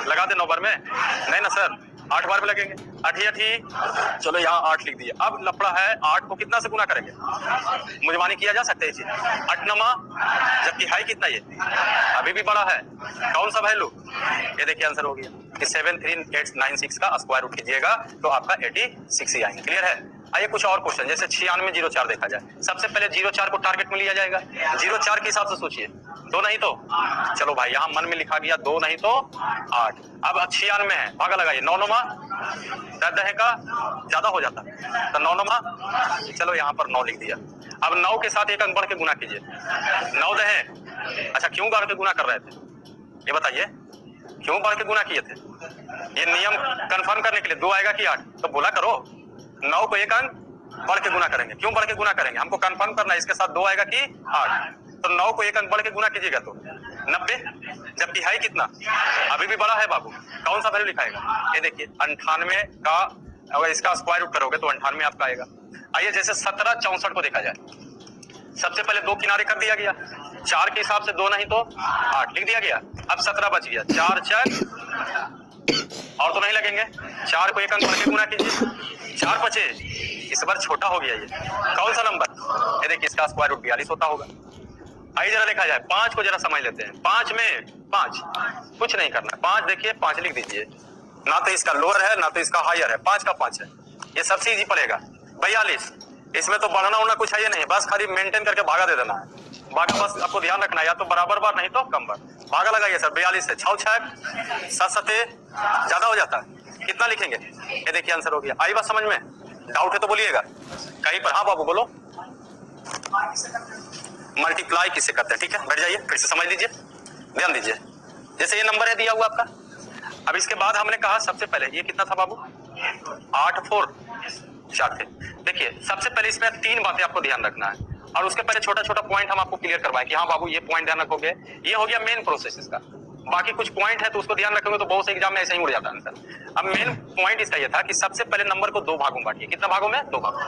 लगा दे 9 बार में, नहीं ना सर 8 बार में लगेंगे, 8 8, चलो यहाँ 8 लिख दिए। अब लफड़ा है 8 को कितना से गुना करेंगे, मुजमानी किया जा सकता है इसे, 8 9, जबकि है कितना ये, अभी भी बड़ा है, कौन सा वैल्यू, ये देखिए आंसर हो गया कि 73896 का स्क्वायर रूट कीजिएगा तो आपका 86 ही आएंगे। क्लियर है। आइए कुछ और क्वेश्चन, जैसे 9604 देखा जाए। सबसे पहले 04 को टारगेट में लिया जाएगा, 04 के हिसाब से सोचिए, 2 नहीं तो, चलो भाई यहाँ मन में लिखा गया 2 नहीं तो 8। अब 96 है, भागा लगाइए, 9 9 10 का ज्यादा हो जाता तो 9 9, चलो यहाँ पर 9 लिख दिया। अब 9 के साथ 1 अंक बढ़ के गुना कीजिए, 9 10, अच्छा क्यों बढ़ के गुना कर रहे थे ये बताइए, क्यों बढ़ के गुना किए थे, ये नियम कंफर्म करने के लिए 2 आएगा कि 8, तो बोला करो 9 को 1 अंक बढ़ के गुना करेंगे, क्यों बढ़ के गुना करेंगे, हमको कंफर्म करना है इसके साथ 2 आएगा कि 8, तो 9 को 1 अंक बढ़ के गुना कीजिएगा तो 90, जबकि है कितना, अभी भी बड़ा है बाबू, कौन सा वैल्यू लिखाएगा, ये देखिए 98 का, अगर इसका स्क्वायर रूट करोगे तो 98 आपका आएगा। आइए जैसे 1764 को देखा जाए, सबसे पहले 2 किनारे कर दिया गया, 4 के हिसाब से 2 नहीं तो 8 लिख दिया गया। अब 17 बच गया, 4 4 और तो नहीं लगेंगे, 4 को 1 अंक बढ़ के गुना कीजिए, 4 बचे, इस बार छोटा हो गया ये, कौन सा नंबर, ये देखिए इसका स्क्वायर रूट 42 होता होगा। आइए जरा देखा जाए 5 को जरा समझ लेते हैं, 5 में 5 कुछ नहीं करना, 5 देखिए 5 लिख दीजिए, ना तो इसका लोअर है ना तो इसका हायर है, 5 का 5 है, ये सबसे इजी पड़ेगा। 42, इसमें तो बढ़ना उड़ना कुछ है ही नहीं, बस खाली मेंटेन करके भागा दे देना है, भागा बस आपको ध्यान रखना है, या तो बराबर बार नहीं तो कम बार, भागा लगाइए सर 42 से, 6 6 7 7 ज्यादा हो जाता है, कितना लिखेंगे, ये देखिए आंसर हो गया। आई बात समझ में, डाउट है तो बोलिएगा कहीं पर, हाँ बाबू बोलो, मल्टीप्लाई किससे करते हैं, ठीक है बैठ जाइए, फिर से समझ लीजिए, ध्यान दीजिए। जैसे ये नंबर है दिया हुआ आपका, अब इसके बाद हमने कहा सबसे पहले ये कितना था बाबू, 8 4 4 थे। देखिए सबसे पहले इसमें 3 बातें आपको ध्यान रखना है, और उसके पहले छोटा छोटा पॉइंट हम आपको क्लियर करवाएं कि हाँ बाबू ये पॉइंट ध्यान रखोगे, ये हो गया मेन प्रोसेस इसका, बाकी कुछ पॉइंट है तो उसको ध्यान रखोगे तो बहुत से एग्जाम में ऐसे ही उड़ जाता है आंसर। अब मेन पॉइंट इसका ये था कि सबसे पहले नंबर को 2 भागों में बांटिए, कितना भागों में, 2 भागों,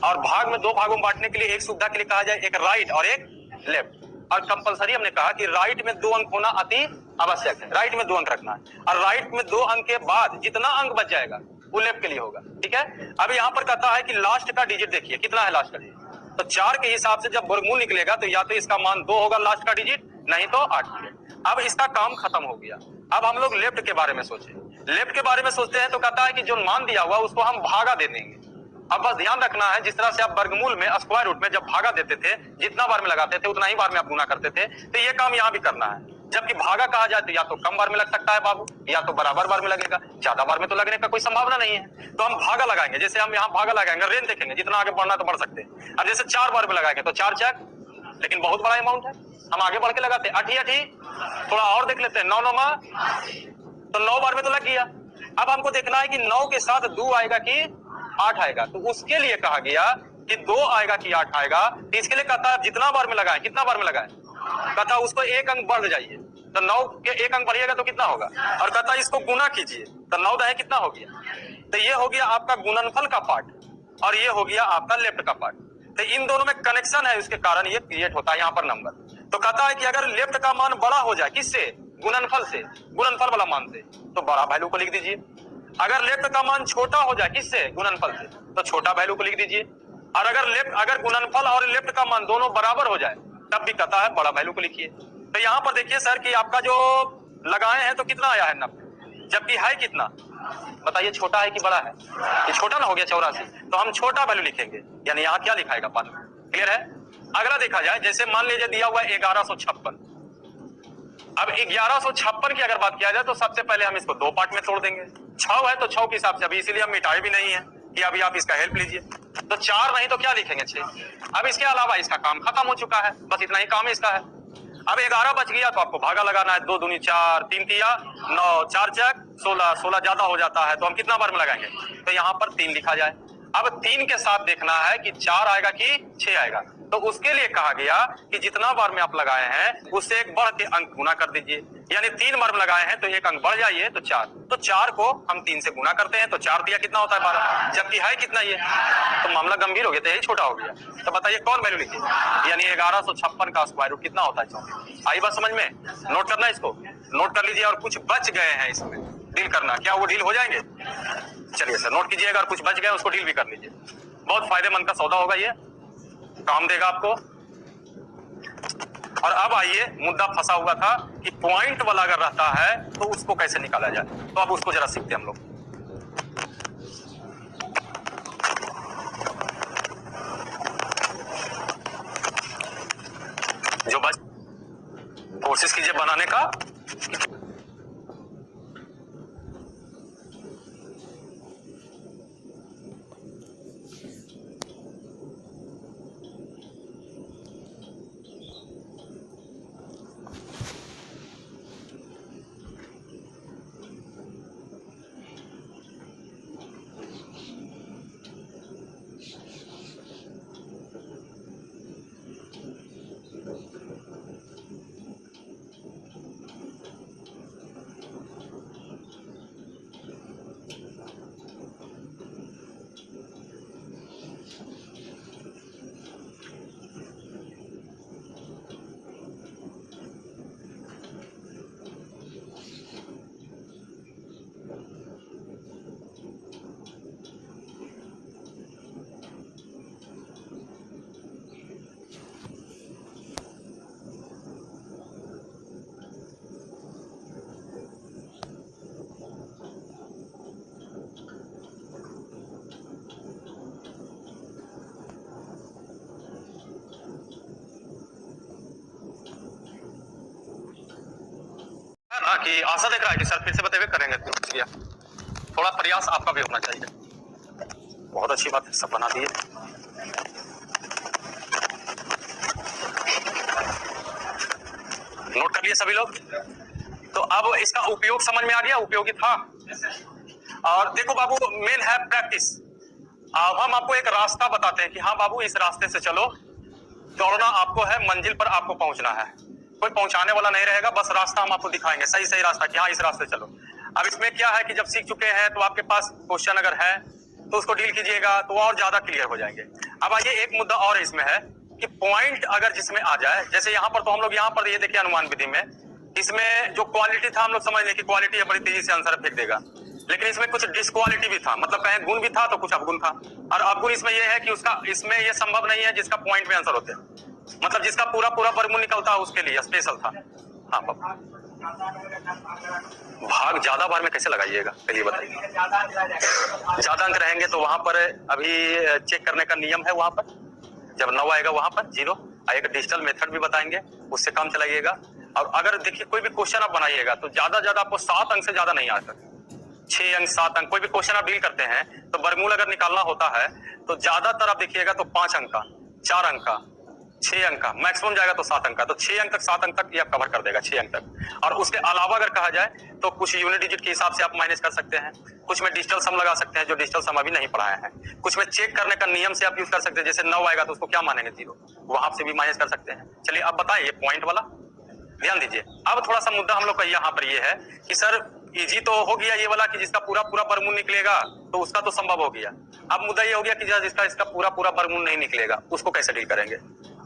और भाग में 2 भागों में बांटने के लिए एक सुविधा के लिए कहा जाए, एक राइट और एक लेफ्ट, और कंपलसरी हमने कहा कि राइट में 2 अंक होना अति आवश्यक है, राइट में 2 अंक रखना है, और राइट में 2 अंक के बाद जितना अंक बच जाएगा वो लेफ्ट के लिए होगा, ठीक है। अब यहाँ पर कहता है कि लास्ट का डिजिट देखिए, कितना है लास्ट का डिजिट, तो 4 के हिसाब से जब वर्गमूल निकलेगा तो या तो इसका मान 2 होगा लास्ट का डिजिट, नहीं तो 8। अब इसका काम खत्म हो गया। अब हम लोग लेफ्ट के बारे में सोचे। लेफ्ट के बारे में सोचते हैं तो कहता है कि जो मान दिया हुआ उसको हम भागा दे देंगे। अब बस ध्यान रखना है, जिस तरह से आप वर्गमूल में स्क्वायर रूट में जब भागा देते थे, जितना बार में लगाते थे उतना ही बार में आप गुना करते थे, तो ये काम यहाँ भी करना है। जबकि भागा कहा जाए तो या तो कम बार में लग सकता है बाबू, या तो बराबर बार में लगेगा, ज्यादा बार में तो लगने का कोई संभावना नहीं है। तो हम भागा लगाएंगे, जैसे हम यहाँ भागा लगाएंगे, रेंज देखेंगे, जितना आगे बढ़ना तो बढ़ सकते हैं। अब जैसे 4 बार में लगाएंगे तो 4 चेक, लेकिन बहुत बड़ा अमाउंट है, हम आगे बढ़ के लगाते हैं। 8 थोड़ा और देख लेते हैं, 9 9 तो 9 बार में तो लग गया। अब हमको देखना है कि 9 के साथ 2 आएगा कि 8 आएगा, तो उसके लिए कहा गया कि 2 आएगा कि 8 आएगा। तो इसके लिए कहता है जितना बार में लगाए, कितना बार में लगाए, कहता है उसको 1 अंक बढ़ जाइए, तो 9 के 1 अंक बढ़िएगा तो कितना होगा, और कहता है इसको गुना कीजिए, तो 9 दहे कितना हो गया। तो ये हो गया आपका गुणनफल का पार्ट, और ये हो गया आपका लेफ्ट का पार्ट। तो इन दोनों में कनेक्शन है, उसके कारण ये क्रिएट होता है यहाँ पर नंबर। तो कहता है कि अगर लेफ्ट का मान बड़ा हो जाए, किससे, गुणनफल से, गुणनफल वाला मान से, तो बड़ा वैल्यू को लिख दीजिए। अगर लेफ्ट का मान छोटा हो जाए, किससे, गुणनफल से, तो छोटा वैल्यू को लिख दीजिए। और अगर गुणनफल और लेफ्ट का मान दोनों बराबर हो जाए, तब भी कहता है बड़ा वैल्यू को लिखिए। तो यहाँ पर देखिए सर कि आपका जो लगाए हैं तो कितना आया है 90, जबकि है कितना, बताइए, छोटा है कि बड़ा है, ये छोटा ना हो गया 84, तो हम छोटा वैल्यू लिखेंगे, यानी यहाँ क्या लिखाएगा पान। क्लियर है। अगला देखा जाए, जैसे मान लीजिए दिया हुआ 1156। अब 1156 की अगर बात किया जाए तो सबसे पहले हम इसको 2 पार्ट में तोड़ देंगे। 6 है तो 6 के हिसाब से, अभी इसीलिए हम मिटाए भी नहीं है कि अभी आप इसका हेल्प लीजिए। तो 4 नहीं तो क्या लिखेंगे, 6। अब इसके अलावा इसका काम खत्म हो चुका है, बस इतना ही काम इसका है। अब 11 बच गया तो आपको भागा लगाना है, 2 दूनी 4, 3 तिया 9, 4 चक 16, 16 ज्यादा हो जाता है तो हम कितना बार में लगाएंगे, तो यहाँ पर 3 लिखा जाए। अब 3 के साथ देखना है कि 4 आएगा कि 6 आएगा, तो उसके लिए कहा गया कि जितना बार में आप लगाए हैं उससे 1 बढ़ के अंक गुना कर दीजिए, यानी 3 बार में लगाए हैं तो 1 अंक बढ़ जाइए तो 4, तो 4 को हम 3 से गुना करते हैं तो 4 दिया कितना होता है 12, जबकि है कितना ये, तो मामला गंभीर हो गया, तो यही छोटा हो गया। तो बताइए कौन वैल्यू लिखिए, यानी 1156 का स्क्वायर रूट कितना होता है 34। आई बात समझ में, नोट करना, इसको नोट कर लीजिए। और कुछ बच गए हैं इसमें डील करना, क्या वो डील हो जाएंगे, चलिए सर नोट कीजिएगा, और कुछ बच गए उसको डील भी कर लीजिए। बहुत फायदेमंद का सौदा होगा, ये काम देगा आपको। और अब आइए, मुद्दा फंसा हुआ था कि पॉइंट वाला अगर रहता है तो उसको कैसे निकाला जाए, तो अब उसको जरा सीखते हैं हम लोग। जो बस कोशिश कीजिए बनाने का। ना कि आशा देख रहा है कि सर फिर से बतेवे करेंगे, थोड़ा प्रयास आपका भी होना चाहिए। बहुत अच्छी बात है, सब बना दिए। नोट कर लिए सभी लोग। तो अब इसका उपयोग समझ में आ गया, उपयोगी था। और देखो बाबू, मेन है प्रैक्टिस। अब हम आपको एक रास्ता बताते हैं कि हाँ बाबू इस रास्ते से चलो, दौड़ना आपको है, मंजिल पर आपको पहुंचना है, कोई पहुंचाने वाला नहीं रहेगा, बस रास्ता हम आपको दिखाएंगे, सही सही रास्ता कि हाँ इस रास्ते चलो। अब इसमें क्या है कि जब सीख चुके हैं तो आपके पास क्वेश्चन अगर है तो उसको डील कीजिएगा तो और ज्यादा क्लियर हो जाएंगे। अब आइए, एक मुद्दा और इसमें है कि पॉइंट अगर जिसमें आ जाए, जैसे यहाँ पर तो हम लोग यहाँ पर ये देखिए अनुमान विधि में, इसमें जो क्वालिटी था हम लोग समझ लें कि क्वालिटी है, बड़ी तेजी से आंसर फेंक देगा। लेकिन इसमें कुछ डिसक्वालिटी भी था, मतलब कहें गुण भी था तो कुछ अवगुण था। और अवगुण इसमें यह है कि उसका इसमें यह संभव नहीं है जिसका पॉइंट में आंसर होते हैं, मतलब जिसका पूरा पूरा वर्गमूल निकलता है उसके लिए स्पेशल था। हाँ बाबा, भाग ज्यादा बार में कैसे लगाइएगा चलिए बताइए। ज्यादा अंक रहेंगे तो वहां पर अभी चेक करने का नियम है, वहां पर जब 9 आएगा वहां पर 0, एक डिजिटल मेथड भी बताएंगे, उससे काम चलाइएगा। और अगर देखिए कोई भी क्वेश्चन आप बनाइएगा तो ज्यादा आपको 7 अंक से ज्यादा नहीं आ सकते, 6 अंक 7 अंक। कोई भी क्वेश्चन आप डील करते हैं तो वर्गमूल अगर निकालना होता है तो ज्यादातर आप देखिएगा तो 5 अंक का, 4 अंक का, 6 अंक का, मैक्सिमम जाएगा तो 7 अंक का। तो 6 अंक तक 7 अंक तक ये आप कवर कर देगा, 6 अंक तक। और उसके अलावा अगर कहा जाए तो कुछ यूनिट डिजिट के हिसाब से आप माइनस कर सकते हैं, कुछ में डिजिटल सम लगा सकते हैं जो डिजिटल सम अभी नहीं पढ़ाए हैं, कुछ में चेक करने का नियम से आप यूज कर सकते हैं, जैसे 9 आएगा तो उसको क्या मानेंगे 0, वहां से भी माइनस कर सकते हैं। चलिए अब बताइए पॉइंट वाला ध्यान दीजिए। अब थोड़ा सा मुद्दा हम लोग का यहाँ पर ये है कि सर इजी तो हो गया ये वाला कि जिसका पूरा पूरा वर्गमूल निकलेगा तो उसका तो संभव हो गया। अब मुद्दा ये हो गया कि जिसका इसका पूरा पूरा वर्गमूल नहीं निकलेगा उसको कैसे डील करेंगे।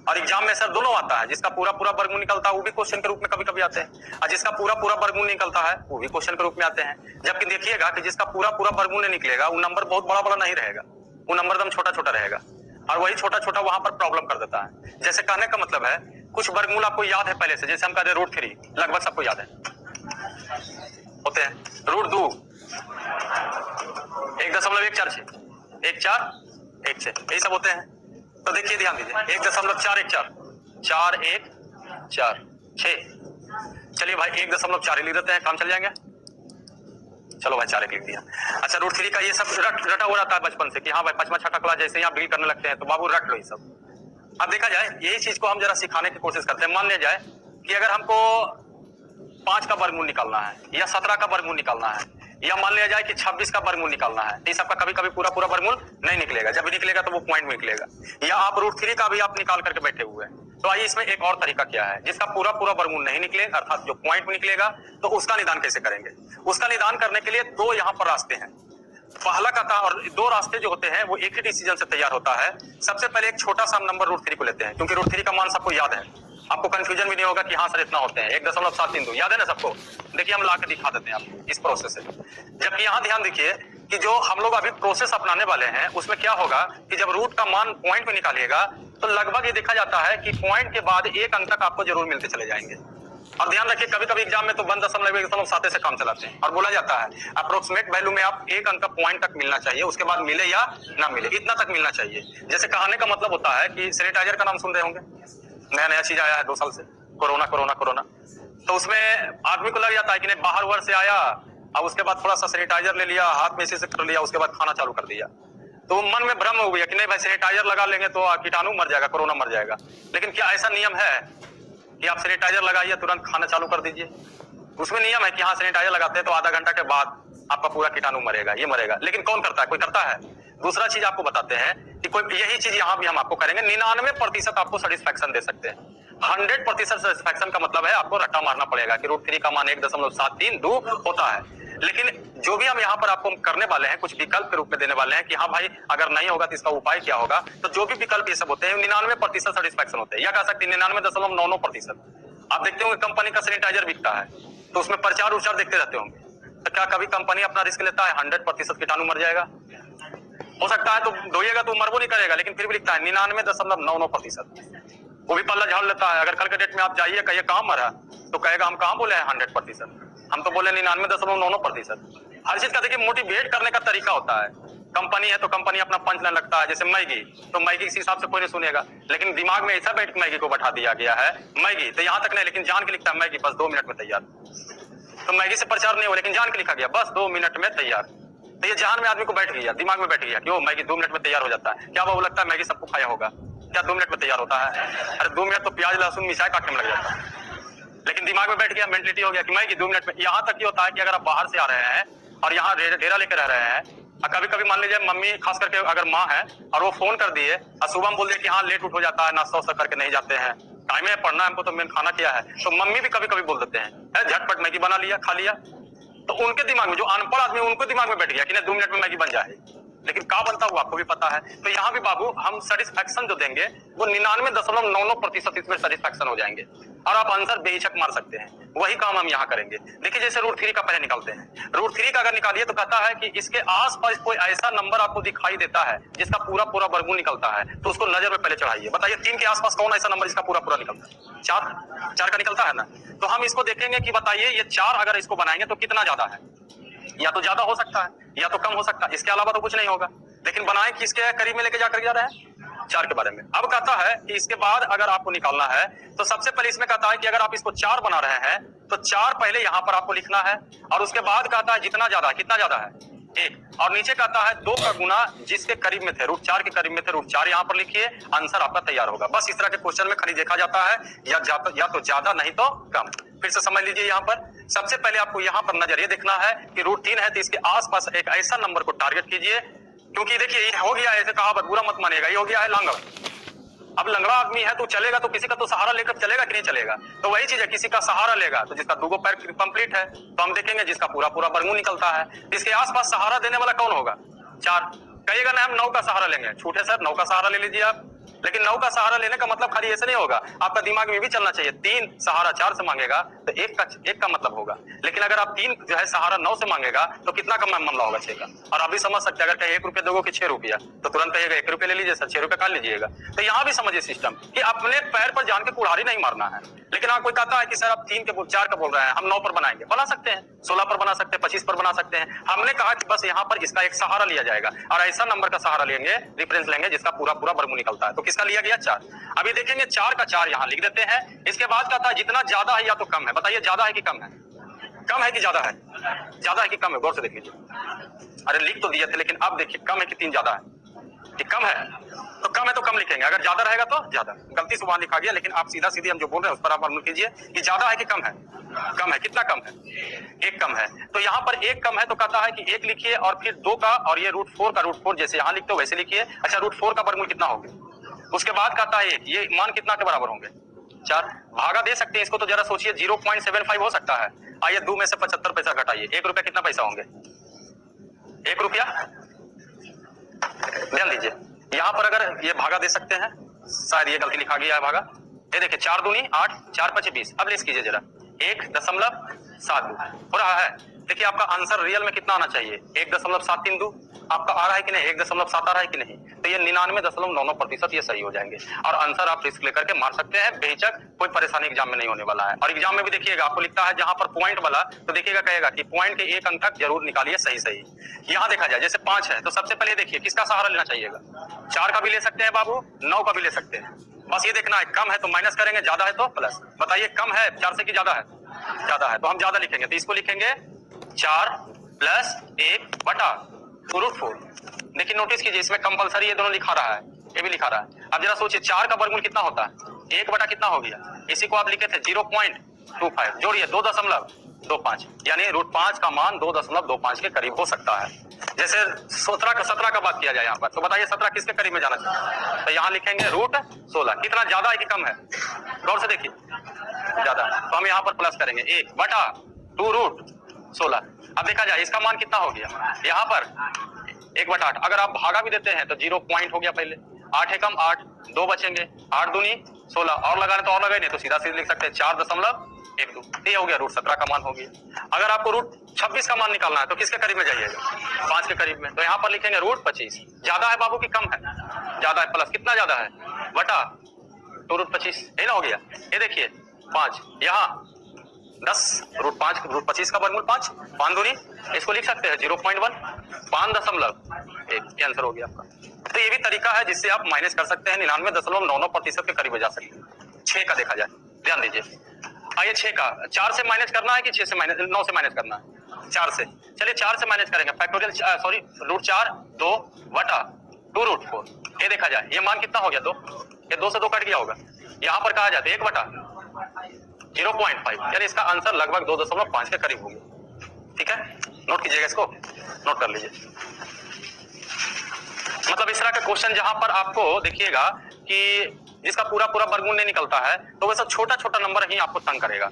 और एग्जाम में सर दोनों आता है, जिसका पूरा पूरा वर्गमूल निकलता है वो भी क्वेश्चन के रूप में कभी कभी आते हैं, और जिसका पूरा पूरा वर्गमूल निकलता है वो भी क्वेश्चन के रूप में आते हैं। जबकि देखिएगा कि जिसका पूरा पूरा वर्गमूल नहीं निकलेगा वो नंबर बहुत बड़ा बड़ा नहीं रहेगा, वो नंबर एकदम छोटा छोटा रहेगा, और वही छोटा छोटा वहां पर प्रॉब्लम कर देता है। जैसे कहने का मतलब है कुछ वर्गमूल आपको याद है पहले से, जैसे हम कहते हैं √3 लगभग सबको याद है होते हैं, √2 1.146 1.416 यही सब होते हैं। तो देखिए ध्यान दीजिए 1.414 4.146। चलिए भाई 1.4 लिख देते हैं, काम चल जाएंगे। चलो भाई 4 लिख दिया। अच्छा √3 का ये सब रटा हो रहा है बचपन से कि हाँ भाई 5वां 6ठा क्लास जैसे यहाँ डील करने लगते हैं तो बाबू रट लो ये सब। अब देखा जाए यही चीज को हम जरा सिखाने की कोशिश करते हैं। मान लिया जाए कि अगर हमको 5 का वर्गमूल निकालना है या 17 का वर्गमूल निकालना है, या मान लिया जाए कि 26 का वर्गमूल निकालना है, तो सबका कभी कभी पूरा पूरा वर्गमूल नहीं निकलेगा, जब भी निकलेगा तो वो पॉइंट में निकलेगा। या आप √3 का भी आप निकाल करके बैठे हुए हैं, तो आइए इसमें एक और तरीका क्या है, जिसका पूरा पूरा वर्गमूल नहीं निकले अर्थात जो पॉइंट में निकलेगा, तो उसका निदान कैसे करेंगे। उसका निदान करने के लिए 2 यहाँ पर रास्ते हैं। पहला का था, और 2 रास्ते जो होते हैं वो एक ही डिसीजन से तैयार होता है। सबसे पहले एक छोटा सा नंबर √3 को लेते हैं, क्योंकि √3 का मान सबको याद है, आपको कंफ्यूजन भी नहीं होगा कि हाँ सर इतना होते हैं, 1.732 याद है ना सबको। देखिए हम ला के दिखा देते हैं आपको इस प्रोसेस से। जबकि यहाँ ध्यान देखिए कि जो हम लोग अभी प्रोसेस अपनाने वाले हैं उसमें क्या होगा कि जब रूट का मान पॉइंट में निकालिएगा तो लगभग ये देखा जाता है कि पॉइंट के बाद 1 अंक तक आपको जरूर मिलते चले जाएंगे। और ध्यान रखिए कभी कभी एग्जाम में तो 1.7 से काम चलाते हैं और बोला जाता है अप्रोक्सीमेट वैल्यू में आप 1 अंक का पॉइंट तक मिलना चाहिए, उसके बाद मिले या ना मिले इतना तक मिलना चाहिए। जैसे कहने का मतलब होता है कि सैनिटाइजर का नाम सुन रहे होंगे, नया नया चीज आया है 2 साल से, कोरोना कोरोना कोरोना। तो उसमें आदमी को लग जाता है कि नहीं बाहर वर्ष से आया और उसके बाद थोड़ा सा सैनिटाइजर ले लिया, हाथ में इसी से कर लिया, उसके बाद खाना चालू कर दिया, तो मन में भ्रम हो गया कि नहीं भाई सैनिटाइजर लगा लेंगे तो कीटाणु मर जाएगा, कोरोना मर जाएगा। लेकिन क्या ऐसा नियम है कि आप सैनिटाइजर लगाइए तुरंत खाना चालू कर दीजिए? उसमें नियम है कि हाँ सैनिटाइजर लगाते हैं तो आधा घंटा के बाद आपका पूरा कीटाणु मरेगा, ये मरेगा। लेकिन कौन करता है? कोई करता है? दूसरा चीज आपको बताते हैं कि कोई यही चीज यहाँ भी हम आपको करेंगे, 99% आपको सेटिस्फैक्शन दे सकते हैं। 100% सेटिस्फैक्शन का मतलब है आपको रट्टा मारना पड़ेगा कि √3 का मान 1.732 होता है। लेकिन जो भी हम यहाँ पर आपको करने वाले हैं कुछ विकल्प के रूप में देने वाले हैं कि हाँ भाई अगर नहीं होगा तो इसका उपाय क्या होगा। तो जो भी विकल्प ये सब होते हैं 99% सेटिस्फैक्शन होते हैं, या कह सकते हैं 99.99%। आप देखते होंगे कंपनी का सैनिटाइजर बिकता है तो उसमें प्रचार उचार देखते रहते होंगे, तो क्या कभी कंपनी अपना रिस्क लेता है 100% कीटाणु मर जाएगा? हो सकता है तो धोइएगा तो मरबो नहीं करेगा, लेकिन फिर भी लिखता है 99.99%। वो भी पल्ला झाड़ लेता है। अगर कल के डेट में आप जाइए कहिए कहाँ मरा तो कहेगा हम कहाँ बोले हैं 100%, हम तो बोले 99.99%। हर चीज का देखिए मोटिवेट करने का तरीका होता है। कंपनी है तो कंपनी अपना पंच लाइन लगता है, जैसे मैगी, तो मैगी इस हिसाब से कोई नहीं सुनेगा, लेकिन दिमाग में ऐसा बैठ मैगी को बैठा दिया गया है मैगी, तो यहाँ तक नहीं, लेकिन जान के लिखता है मैगी बस 2 मिनट में तैयार। तो मैगी से प्रचार नहीं हो, लेकिन जान के लिखा गया बस 2 मिनट में तैयार। तो ये जान में आदमी को बैठ गया, दिमाग में बैठ गया कि वो मैगी 2 मिनट में तैयार हो जाता है। क्या वो लगता है मैगी सबको खाया होगा? क्या 2 मिनट में तैयार होता है? अरे 2 मिनट तो प्याज लहसुन मिर्चाई काटने में लग जाता है, लेकिन दिमाग में बैठ गया, मेंटलिटी हो गया कि मैगी 2 मिनट में। यहाँ तक ये होता है कि अगर आप बाहर से आ रहे हैं और यहाँ डेरा लेकर रह रहे हैं, कभी कभी मान लीजिए मम्मी खास करके अगर माँ है और वो फोन कर दिए और सुबह बोल दिए कि हाँ लेट उठ हो जाता है, नाश्ता वास्ता करके नहीं जाते हैं, टाइम में पढ़ना है हमको तो मैंने खाना किया है, तो मम्मी भी कभी कभी बोल देते हैं झटपट मैगी बना लिया खा लिया। तो उनके दिमाग में जो अनपढ़ आदमी उनको दिमाग में बैठ गया कि नहीं 2 मिनट में मैगी बन जाए, लेकिन का बनता हुआ आपको भी पता है। तो यहाँ भी बाबू हम सेटिस्फैक्शन जो देंगे वो 99.99% इसमें सेटिस्फैक्शन हो जाएंगे और आप आंसर बेहिचक मार सकते हैं। वही काम हम यहाँ करेंगे। देखिए जैसे √3 का पहले निकालते हैं। √3 का अगर निकालिए तो कहता है कि इसके आसपास कोई ऐसा नंबर आपको दिखाई देता है जिसका पूरा पूरा वर्गमूल निकलता है, तो उसको नजर में पहले चढ़ाइए। बताइए 3 के आसपास कौन ऐसा नंबर जिसका पूरा पूरा निकलता है? 4 का निकलता है ना। तो हम इसको देखेंगे कि बताइए ये 4 अगर इसको बनाएंगे तो कितना ज्यादा है, या तो ज्यादा हो सकता है या तो कम हो सकता है, इसके अलावा तो कुछ नहीं होगा। लेकिन बनाए किसके करीब में लेके जाकर जा रहे हैं? 4 के बारे में। अब कहता है कि इसके बाद अगर आपको निकालना है तो सबसे पहले इसमें कहता है कि अगर आप इसको 4 बना रहे हैं तो 4 पहले यहां पर आपको लिखना है और उसके बाद कहता है जितना ज्यादा, कितना ज्यादा है 1, और नीचे कहता है 2 का गुना जिसके करीब में थे, √4 के करीब में थे √4 यहां पर लिखिए, आंसर आपका तैयार होगा। बस इस तरह के क्वेश्चन में खाली देखा जाता है या तो ज्यादा नहीं तो कम। फिर से समझ लीजिए, यहाँ पर सबसे पहले आपको यहाँ पर नजर ये देखना है कि √3 है तो इसके आसपास एक ऐसा नंबर को टारगेट कीजिए, क्योंकि देखिए ये हो गया, ऐसे कहावत बुरा मत मानिएगा, ये हो गया है लांगड़। अब लंगड़ा आदमी है तो चलेगा तो किसी का तो सहारा लेकर चलेगा कि नहीं चलेगा? तो वही चीज है, किसी का सहारा लेगा तो जिसका 2 पैर कंप्लीट है तो हम देखेंगे जिसका पूरा पूरा वर्गमूल निकलता है। इसके आसपास सहारा देने वाला कौन होगा? 4। कहिएगा ना हम 9 का सहारा लेंगे, छूटे सर 9 का सहारा ले लीजिए आप। लेकिन 9 का सहारा लेने का मतलब खाली ऐसे नहीं होगा, आपका दिमाग में भी चलना चाहिए। 3 सहारा 4 से मांगेगा तो 1 का मतलब होगा, लेकिन अगर आप 3 जो है सहारा 9 से मांगेगा तो कितना का मामला होगा? 6 का। और आप भी समझ सकते हैं, अगर कहीं 1 रुपया दोगे कि 6 रुपया, तो तुरंत कहिएगा 1 रुपया ले लीजिए सर, 6 रुपया का लीजिएगा। तो यहाँ भी समझिए सिस्टम कि अपने पैर पर जान के कुल्हाड़ी नहीं मारना है। लेकिन आप कोई कहता है कि सर आप 3 के 4 का बोल रहे हैं, हम 9 पर बनाएंगे, बना सकते हैं, 16 पर बना सकते हैं, 25 पर बना सकते हैं। हमने कहा कि बस यहाँ पर इसका एक सहारा लिया जाएगा और ऐसा नंबर का सहारा लेंगे, रेफरेंस लेंगे जिसका पूरा पूरा वर्गमूल निकलता है। तो किसका लिया गया? 4। अभी देखेंगे 4 का 4 यहाँ लिख देते हैं। इसके बाद कहता है जितना ज्यादा है या तो कम है। बताइए ज्यादा है कि कम है? कम है कि ज्यादा है? ज्यादा है कि कम है? गौर से देख लीजिए। अरे लिख तो दिए थे, लेकिन अब देखिए कम है कि 3 ज्यादा है? कि कम है तो कम है तो कम लिखेंगे, अगर ज्यादा रहेगा तो ज्यादा। गलती से वहां लिखा गया, लेकिन आप सीधा सीधी हम जो बोल रहे हैं उस पर आप अमल कीजिए कि ज्यादा है कि कम है? कम है। कितना कम है? 1 कम है। तो यहाँ पर 1 कम है तो कहता है कि 1 लिखिए और फिर 2 का, और ये √4 का √4 जैसे यहाँ लिखते हो वैसे लिखिए। अच्छा √4 का वर्गमूल कितना होगा? उसके बाद कहता है 1, ये मान कितना के बराबर होंगे? 4। भागा दे सकते हैं इसको, तो जरा सोचिए 0.75 हो सकता है। आइए 2 में से 75 पैसा घटाइए, 1 रुपया कितना पैसा होंगे? 1 रुपया। ध्यान दीजिए यहाँ पर अगर ये भागा दे सकते हैं, शायद ये गलती लिखा गया है भागा। ये देखिए 4 दूनी 8, 4 5 20। अब लेस कीजिए जरा, 1.72 हो रहा है। देखिए आपका आंसर रियल में कितना आना चाहिए? 1.732 आपका आ रहा है कि नहीं? 1.7 आ रहा है कि नहीं? तो ये 99.99% ये सही हो जाएंगे और आंसर आप रिस्क लेकर के मार सकते हैं बेहिचक, कोई परेशानी एग्जाम में नहीं होने वाला है। और एग्जाम में भी देखिएगा आपको लिखता है जहां पर पॉइंट वाला, तो देखिएगा कहेगा कि पॉइंट के 1 अंक तक जरूर निकालिए सही सही। यहाँ देखा जाए जैसे 5 है तो सबसे पहले देखिए किसका सहारा लेना चाहिएगा? 4 का भी ले सकते हैं बाबू, 9 का भी ले सकते हैं। बस ये देखना है कम है तो माइनस करेंगे, ज्यादा है तो प्लस। बताइए कम है 4 से कि ज्यादा है? ज्यादा है तो हम ज्यादा लिखेंगे, तो इसको लिखेंगे 4 + 1 बटा √4। देखिए नोटिस कीजिए इसमें कंपलसरी ये दोनों लिखा रहा है, ये भी लिखा रहा है। अब जरा सोचिए 4 का वर्गमूल कितना होता है? 1 बटा कितना हो गया? इसी को आप लिखे थे 0.25, जोड़िए 2.25, यानी √5 का मान 2.25 के करीब हो सकता है। जैसे 17 का बात किया जाए यहाँ पर, तो बताइए 17 किसके करीब में जाना चाहिए? तो यहाँ लिखेंगे √16। कितना ज्यादा है कि कम है? गौर से देखिए ज्यादा, तो हम यहाँ पर प्लस करेंगे 1 बटा 2√16। अब देखा जाए इसका मान कितना हो गया? यहाँ पर 1/8। अगर आप भागा भी देते हैं तो 0 पॉइंट हो गया पहले, 8 है कम 8, 2 बचेंगे, 8 दूनी 16, और लगाने तो और लगाए नहीं तो सीधा सीधा लिख सकते हैं 4.12। ये हो गया √17 का मान हो गया। अगर आपको √26 का मान निकालना है तो किसके करीब में जाइएगा? 5 के करीब में, तो यहाँ पर लिखेंगे √25। ज्यादा है बाबू की कम है? ज्यादा है, प्लस कितना ज्यादा है? बटा 2√25, यही ना हो गया। ये देखिए 5, यहाँ 10 √25 का वर्गमूल 5, 5 दूनी, इसको लिख सकते हैं 0.1, 5.1, ये आंसर हो गया आपका। तो ये भी तरीका है जिससे आप माइनस कर सकते हैं, 99.99% के करीब जा सकते हैं। 6 का देखा जाए, ध्यान दीजिए। आइए 6 का 4 से माइनस करना है कि 6 से माइनस 9 से माइनस करना है? 4 से। चलिए 4 से माइनस करेंगे, फैक्टोरियल सॉरी √4 2 बटा 2√4। ये देखा जाए ये मान कितना हो गया? 2, ये 2 से 2 कट गया होगा। यहाँ पर कहा जाता है 1 बटा 0.5, यानी इसका आंसर लगभग 2.5 के करीब होगा। ठीक है, नोट कीजिएगा, इसको नोट कर लीजिए। मतलब इस तरह का क्वेश्चन जहां पर आपको देखिएगा कि जिसका पूरा पूरा वर्गमूल नहीं निकलता है तो वैसा छोटा छोटा नंबर ही आपको तंग करेगा।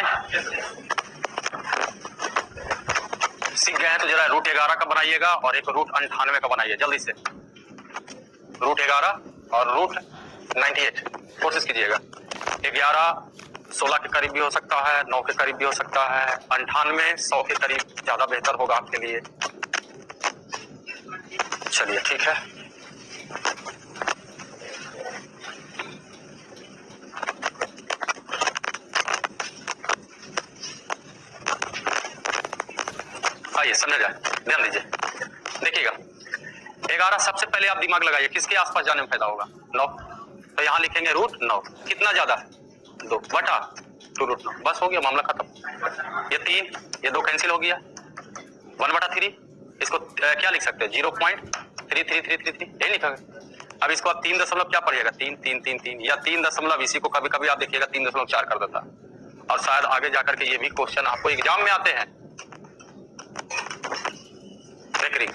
जाए? सीख गए हैं तो जरा रूट 11 का बनाइएगा और एक रूट 98 का बनाइए जल्दी से। रूट 11 और रूट 98 कोशिश कीजिएगा। 11 16 के करीब भी हो सकता है, 9 के करीब भी हो सकता है, 98 100 के करीब ज्यादा बेहतर होगा आपके लिए। चलिए ठीक है। आइए समझ जाए, ध्यान दीजिए। देखिएगा 11 सबसे पहले आप दिमाग लगाइए किसके आसपास जाने में फायदा होगा? 9। तो यहां लिखेंगे रूट 9। कितना ज्यादा है? 2 बटा 2 रूट 9। बस हो गया मामला खत्म। ये 3, ये 2 कैंसिल हो गया। 1/3 इसको क्या लिख सकते हैं? 0.33333 यही लिखोगे। अब इसको आप 3 दशमलव क्या पढ़िएगा? 3 3 3 3 या 3 दशमलव। इसी को कभी कभी आप देखिएगा 3.4 कर देता। और शायद आगे जाकर के ये भी क्वेश्चन आपको एग्जाम में आते हैं। रेकरिंग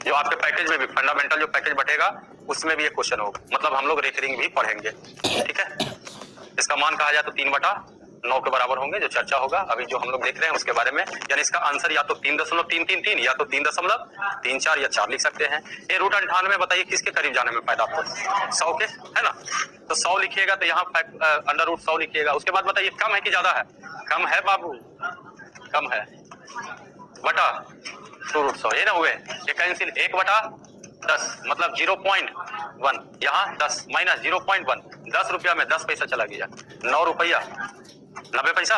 जो आपके पैकेज में भी फंडामेंटल जो पैकेज बटेगा उसमें भी ये क्वेश्चन होगा। मतलब हम लोग रेकरिंग भी पढ़ेंगे। ठीक है। इसका मान कहा जाए तो 3/9 के बराबर होंगे जो चर्चा होगा अभी जो हम लोग देख रहे हैं उसके बारे में। यानी इसका आंसर या तो 3.333 या तो 3.34 या 4 लिख सकते हैं। ये रूट 98 बताइए किसके करीब जाने में फायदा आपको? 100 के, है ना? तो 100 लिखिएगा तो यहाँ अंडर रूट 100 लिखिएगा। उसके बाद बताइए कम है कि ज्यादा है? कम है बाबू, कम है। बटा 2 रूट 100 ये ना हुए। ये कैंसिल। 1/10 मतलब 0.1। यहाँ 10 माइनस 0.1। 10 रुपया में 10 पैसा चला गया। 9 रुपया 90 पैसा